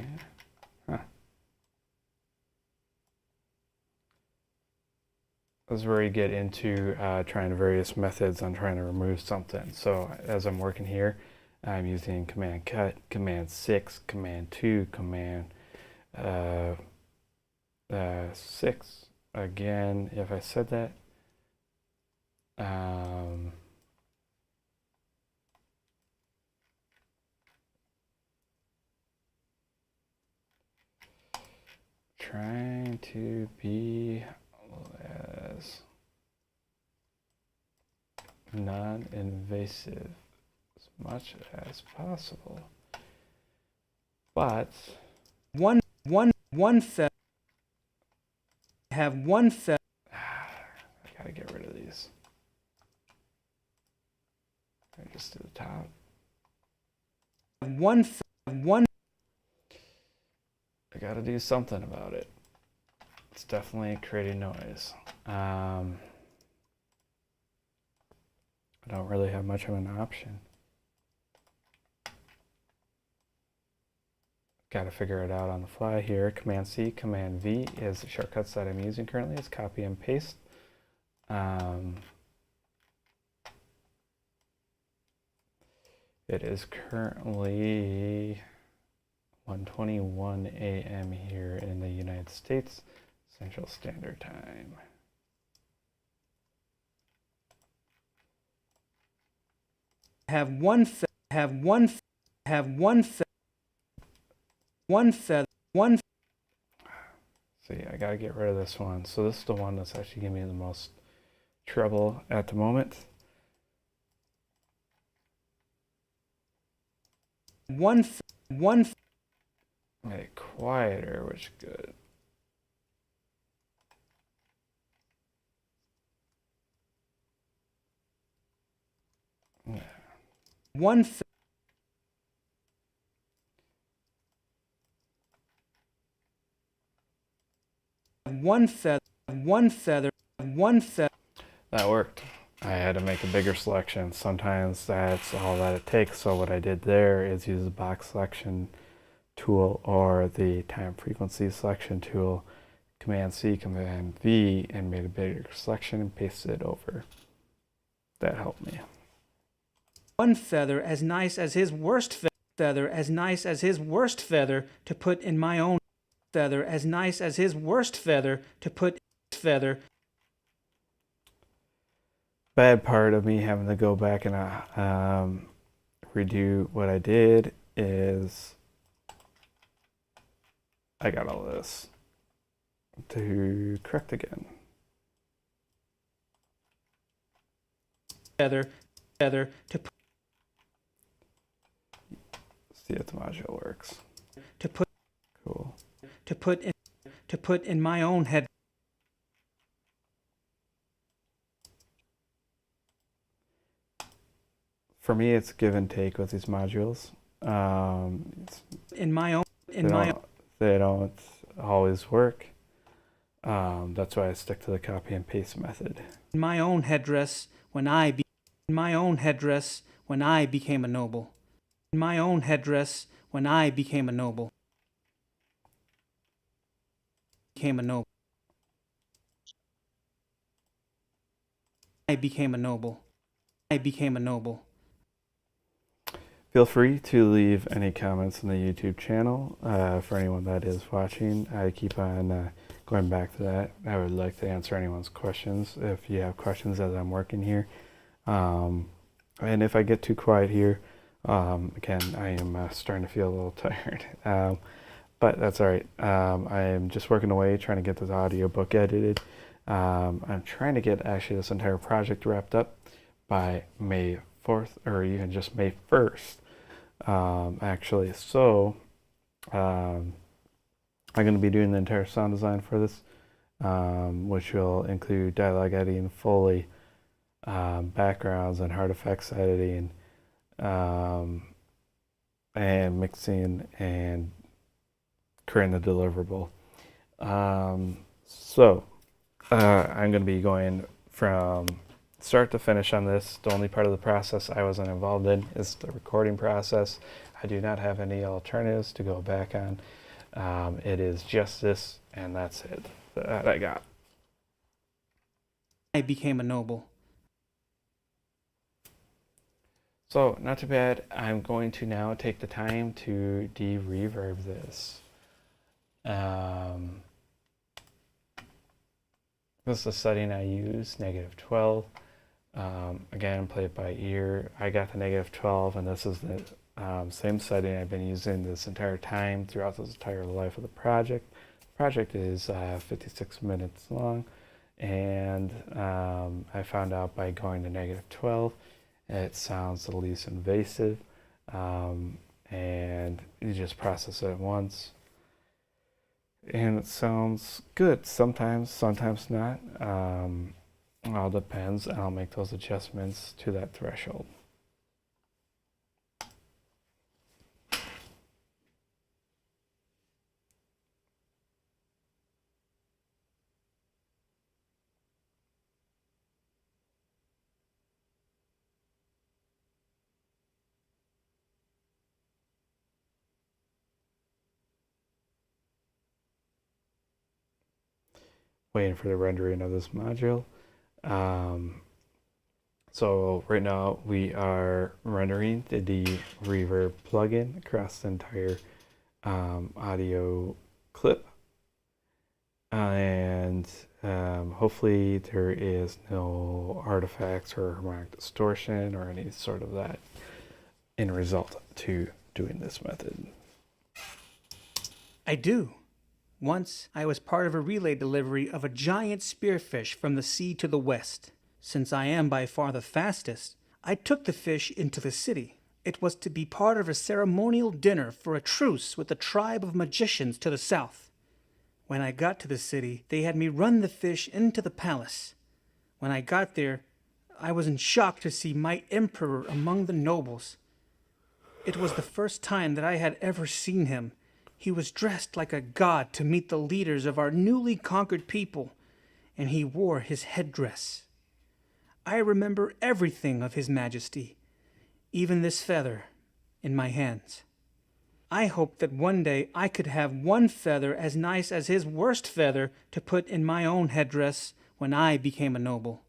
B: Huh. This is where you get into trying various methods on trying to remove something. So as I'm working here, I'm using Command Cut, Command 6, Command 2, Command 6. Again, if I said that, trying to be as non-invasive as much as possible, but
C: one feather. Have one feather.
B: I gotta get rid of these. Just to the top.
C: One.
B: I gotta do something about it. It's definitely creating noise. I don't really have much of an option. Got to figure it out on the fly here. Command C, Command V is the shortcuts that I'm using currently. It's copy and paste. It is currently 1:21 a.m. here in the United States, Central Standard Time.
C: Have one feather.
B: See, I gotta get rid of this one. So this is the one that's actually giving me the most trouble at the moment.
C: One.
B: Made it quieter, which is good. Yeah.
C: One feather.
B: That worked. I had to make a bigger selection. Sometimes that's all that it takes. So what I did there is use the box selection tool or the time frequency selection tool, Command C, Command V, and made a bigger selection and pasted it over. That helped me.
C: One feather as nice as his worst feather, as nice as his worst feather to put in my own feather, as nice as his worst feather to put feather.
B: Bad part of me having to go back and redo what I did is I got all this to correct again.
C: Feather to put.
B: See if the module works.
C: To put.
B: Cool.
C: To put in my own head.
B: For me, it's give and take with these modules. They don't always work. That's why I stick to the copy and paste method.
C: In my own headdress when I became a noble. In my own headdress when I became a noble. I became a noble.
B: Feel free to leave any comments in the YouTube channel for anyone that is watching. I keep on going back to that. I would like to answer anyone's questions if you have questions as I'm working here. And if I get too quiet here, again, I am starting to feel a little tired. But that's all right. I am just working away trying to get this audiobook edited. I'm trying to get actually this entire project wrapped up by May 4th or even just May 1st. Actually, so I'm going to be doing the entire sound design for this, which will include dialogue editing, Foley, backgrounds and hard effects editing, and mixing and creating the deliverable. So I'm going to be going from start to finish on this. The only part of the process I wasn't involved in is the recording process. I do not have any alternatives to go back on. It is just this, and that's it that I got.
C: I became a noble.
B: So, not too bad. I'm going to now take the time to de-reverb this. This is the setting I use, -12. Again, play it by ear. I got the -12, and this is the same setting I've been using this entire time throughout this entire life of the project. The project is 56 minutes long, and I found out by going to -12, it sounds the least invasive, and you just process it once. And it sounds good sometimes, sometimes not. It all depends, and I'll make those adjustments to that threshold. Waiting for the rendering of this module. So right now we are rendering the De-Reverb plugin across the entire audio clip. And hopefully there is no artifacts or harmonic distortion or any sort of that in result to doing this method.
C: I do. Once I was part of a relay delivery of a giant spearfish from the sea to the west. Since I am by far the fastest, I took the fish into the city. It was to be part of a ceremonial dinner for a truce with the tribe of magicians to the south. When I got to the city, they had me run the fish into the palace. When I got there, I was in shock to see my emperor among the nobles. It was the first time that I had ever seen him. He was dressed like a god to meet the leaders of our newly conquered people, and he wore his headdress. I remember everything of His Majesty, even this feather in my hands. I hoped that one day I could have one feather as nice as his worst feather to put in my own headdress when I became a noble.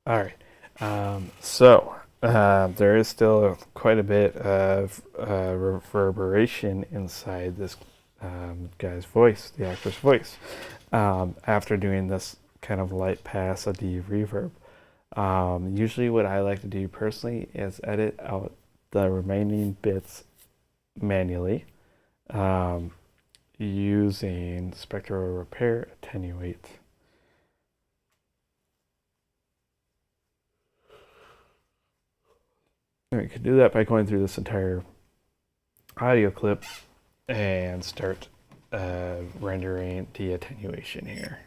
B: All right. So there is still quite a bit of reverberation inside this guy's voice, the actor's voice, after doing this kind of light pass of De-Reverb. Usually what I like to do personally is edit out the remaining bits manually using spectral repair attenuate. And we can do that by going through this entire audio clip and start rendering the attenuation here.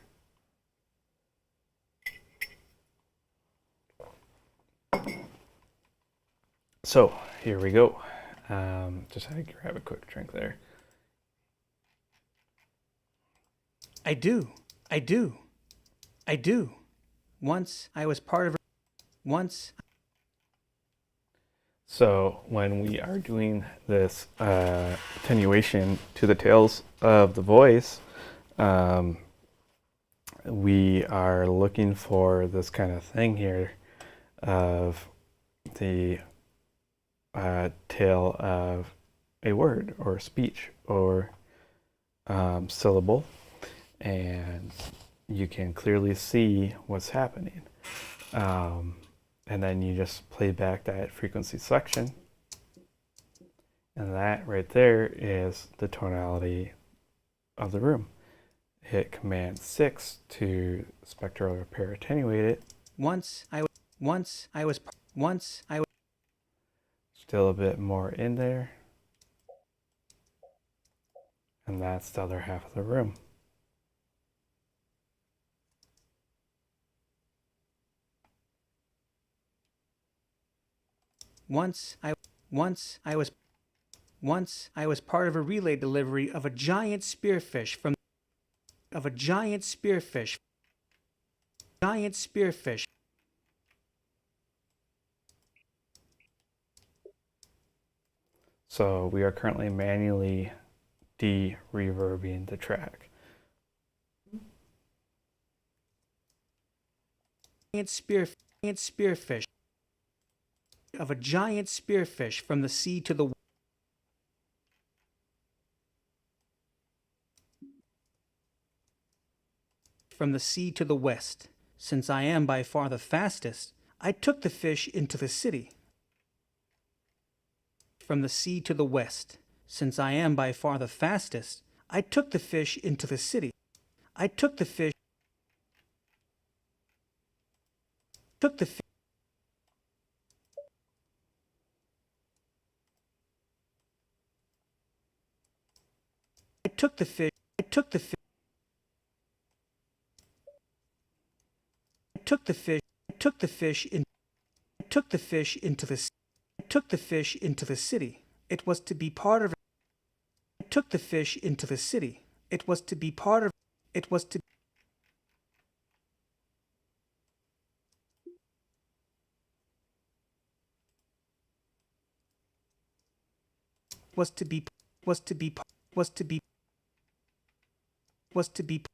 B: So here we go. Just had to grab a quick drink there.
C: I do. Once I was part of
B: So when we are doing this attenuation to the tails of the voice, we are looking for this kind of thing here of the tail of a word or speech or syllable, and you can clearly see what's happening. And then you just play back that frequency selection, and that right there is the tonality of the room. Hit Command 6 to spectral repair attenuate it.
C: Once I was
B: Still a bit more in there, and that's the other half of the room.
C: Once I was Once I was part of a relay delivery of a giant spearfish from giant spearfish.
B: So we are currently manually de-reverbing the track.
C: Giant spearfish of a giant spearfish from the sea to the west. Since I am by far the fastest, I took the fish into the city. From the sea to the west. Since I am by far the fastest, I took the fish into the city. I took the fish. Took the fish. I took the fish. I took the fish. I took the fish. I took the fish in. I took the fish into the. I took the fish into the city. It was to be part of. I took the fish into the city. It was to be part of. It was to. Was to be. Was to be. Was to be. Was to be.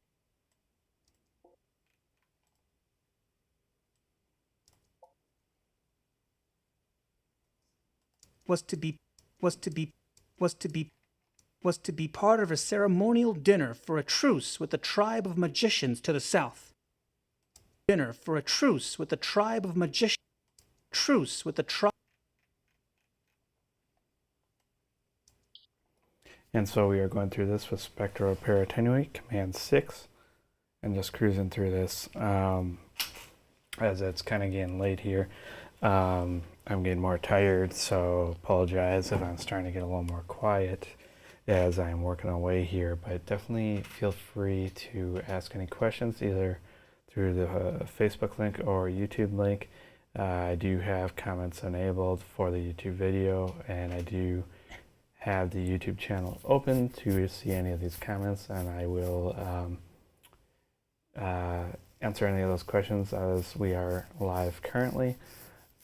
C: Was to be. Was to be. Was to be. Was to be part of a ceremonial dinner for a truce with the tribe of magicians to the south. Dinner for a truce with the tribe of magicians. Truce with the tribe.
B: And so we are going through this with Spectral Repair Attenuate, Command 6, and just cruising through this as it's kind of getting late here. I'm getting more tired, so apologize if I'm starting to get a little more quiet as I'm working away here, but definitely feel free to ask any questions either through the Facebook link or YouTube link. I do have comments enabled for the YouTube video, and I do have the YouTube channel open to see any of these comments, and I will answer any of those questions as we are live currently.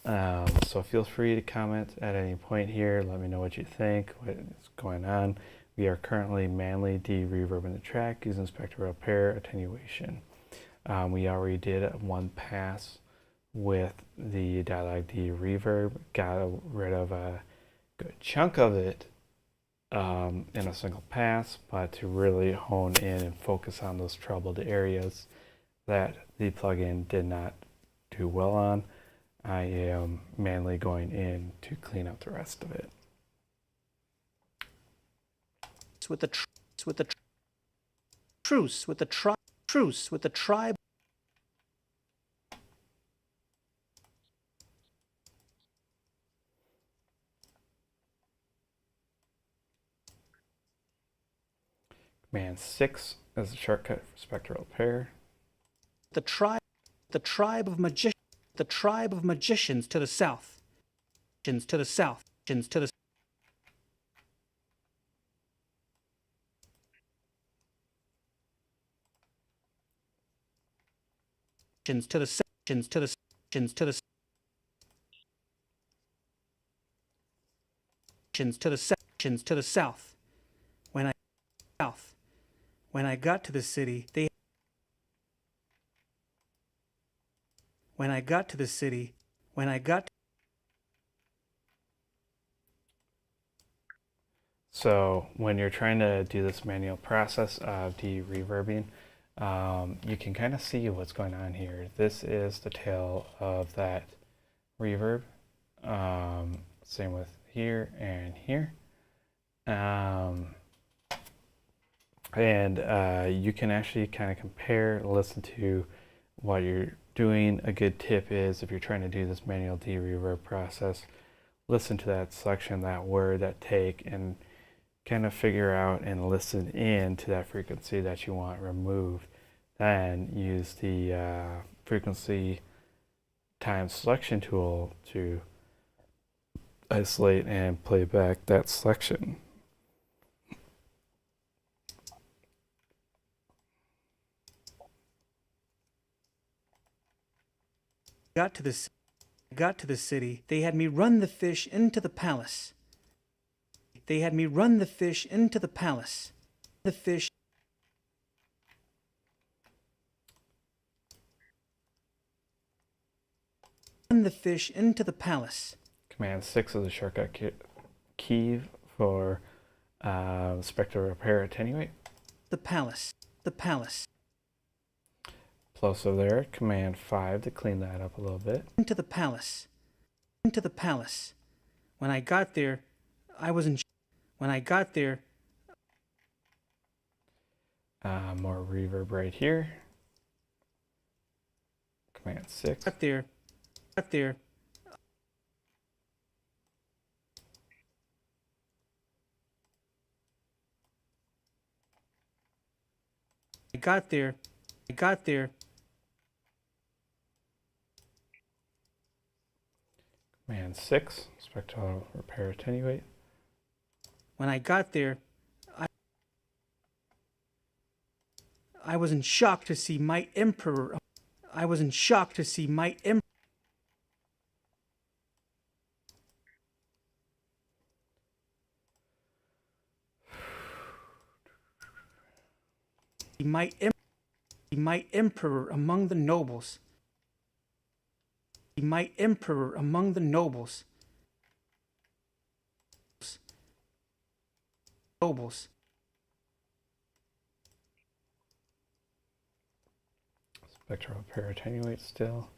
B: So feel free to comment at any point here. Let me know what you think, what is going on. We are currently manually de-reverbing the track using Spectral Repair Attenuation. We already did one pass with the Dialogue De-Reverb, got rid of a good chunk of it in a single pass, but to really hone in and focus on those troubled areas that the plugin did not do well on, I am manually going in to clean up the rest of it.
C: With the truce with the tribe.
B: Command 6 is a shortcut for Spectral Repair.
C: The tribe of magicians. The tribe of magicians to the south. To the south. To the to the sections to the sections to the sections to the sections to the south. When I got to the city, they. When I got to the city, when I got.
B: So when you're trying to do this manual process of de-reverbing, you can kind of see what's going on here. This is the tail of that reverb. Same with here and here. You can actually kind of compare, listen to what you're doing. A good tip is if you're trying to do this manual de-reverb process, listen to that selection, that word, that take, and kind of figure out and listen in to that frequency that you want removed. Then use the frequency time selection tool to isolate and play back that selection.
C: Got to the city. They had me run the fish into the palace. They had me run the fish into the palace. The fish. Run the fish into the palace.
B: Command 6 is a shortcut key for Spectre Repair Attenuate.
C: The palace. The palace.
B: Plosive there. Command 5 to clean that up a little bit.
C: Into the palace. Into the palace. When I got there, I was in. When I got there.
B: More reverb right here. Command 6.
C: Got there. Got there. I got there. I got there.
B: Command 6. Spectral Repair Attenuate.
C: When I got there, I was in shock to see my emperor. I was in shock to see my emperor. My emperor among the nobles. My emperor among the nobles. Nobles.
B: Spectral Repair Attenuate still.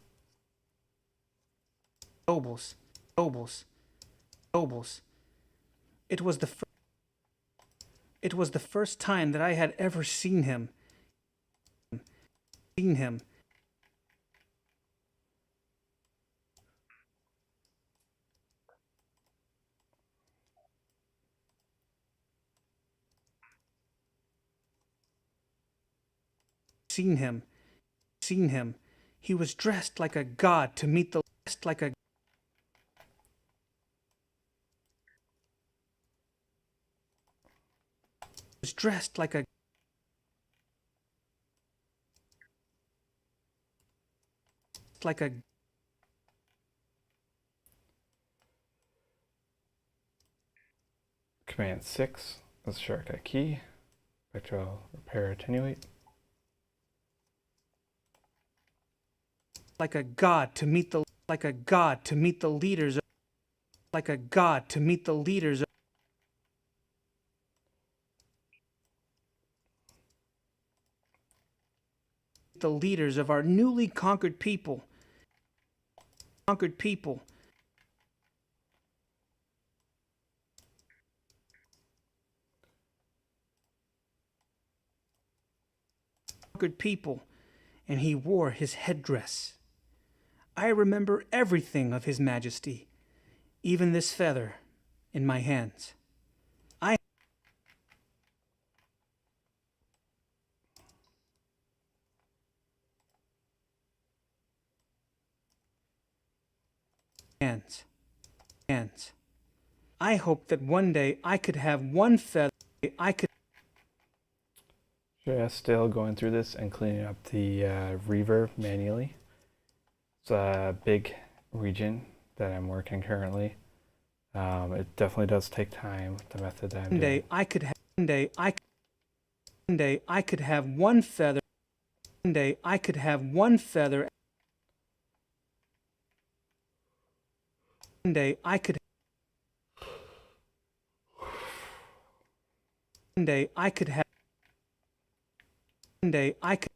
C: Nobles. Nobles. Nobles. It was the first time that I had ever seen him. Seen him. Seen him. Seen him. He was dressed like a god to meet the like a was dressed like a
B: Command 6 is a shortcut key. Spectral Repair Attenuate.
C: like a god to meet the like a god to meet the leaders like a god to meet the leaders of our newly conquered people. Conquered people. Conquered people, and he wore his headdress. I remember everything of His Majesty, even this feather in my hands. Hands. I hope that one day I could have one feather.
B: Just still going through this and cleaning up the reverb manually. It's a big region that I'm working currently. It definitely does take time, the method that I'm doing.
C: One day I could have one feather. One day I could have one feather. One day I could. One day I could have. One day I could.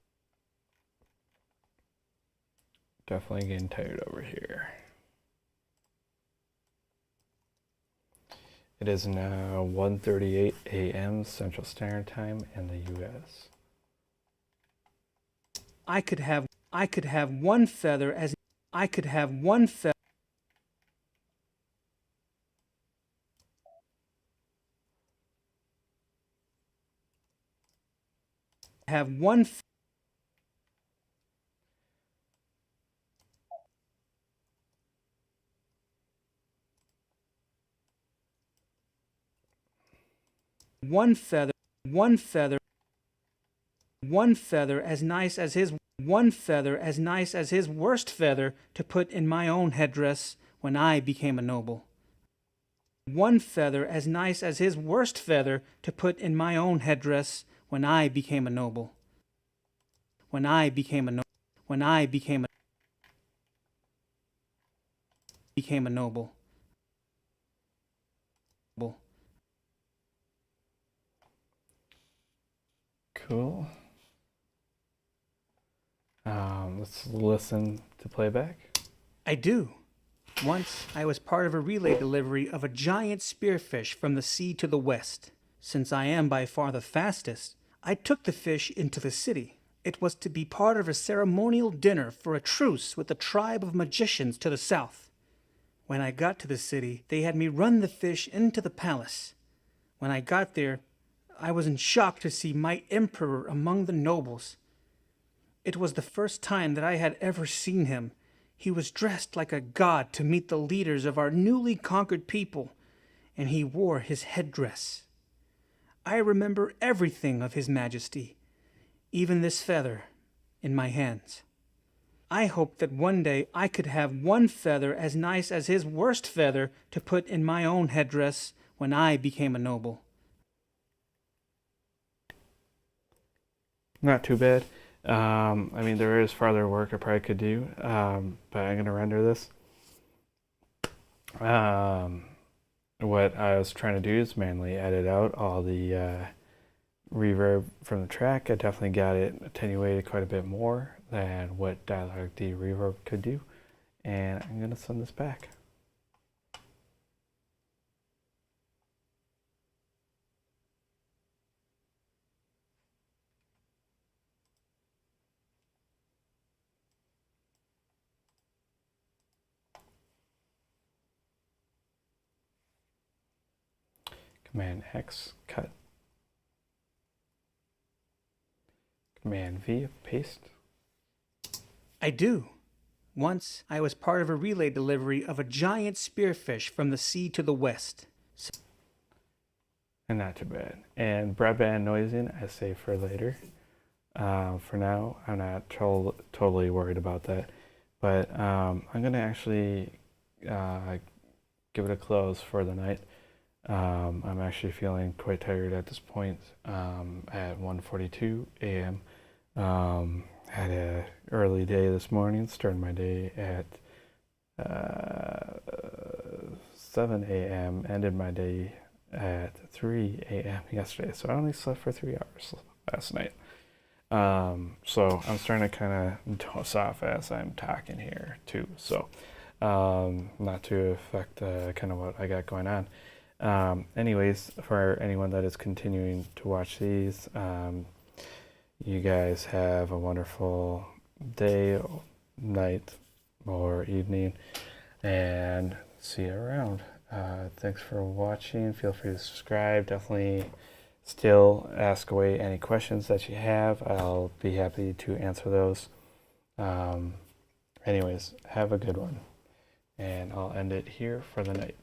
B: Definitely getting tired over here. It is now 1:38 a.m. Central Standard Time in the U.S.
C: I could have one feather as I could have one feather. Have one. one feather, one feather, one feather as nice as his one feather as nice as his worst feather to put in my own headdress when I became a noble. One feather as nice as his worst feather to put in my own headdress when I became a noble. When I became a noble. When I became a noble.
B: Cool. Let's listen to playback.
C: I do. Once I was part of a relay delivery of a giant spearfish from the sea to the west. Since I am by far the fastest, I took the fish into the city. It was to be part of a ceremonial dinner for a truce with a tribe of magicians to the south. When I got to the city, they had me run the fish into the palace. When I got there, I was in shock to see my emperor among the nobles. It was the first time that I had ever seen him. He was dressed like a god to meet the leaders of our newly conquered people, and he wore his headdress. I remember everything of his majesty, even this feather in my hands. I hoped that one day I could have one feather as nice as his worst feather to put in my own headdress when I became a noble.
B: Not too bad. I mean, there is farther work I probably could do, but I'm going to render this. What I was trying to do is manually edit out all the reverb from the track. I definitely got it attenuated quite a bit more than what Dialogue De-Reverb could do. And I'm going to send this back. Command X, cut. Command V, paste.
C: I do. Once I was part of a relay delivery of a giant spearfish from the sea to the west.
B: And not too bad. And broadband noising, I save for later. For now, I'm not totally worried about that. But I'm going to actually give it a close for the night. I'm actually feeling quite tired at this point at 1:42 a.m. Had an early day this morning, started my day at 7 a.m., ended my day at 3 a.m. yesterday. So I only slept for 3 hours last night. So I'm starting to kind of doze off as I'm talking here too. So not to affect kind of what I got going on. Anyways, for anyone that is continuing to watch these, you guys have a wonderful day, night, or evening, and see you around. Thanks for watching. Feel free to subscribe. Definitely still ask away any questions that you have. I'll be happy to answer those. Anyways, have a good one, and I'll end it here for the night.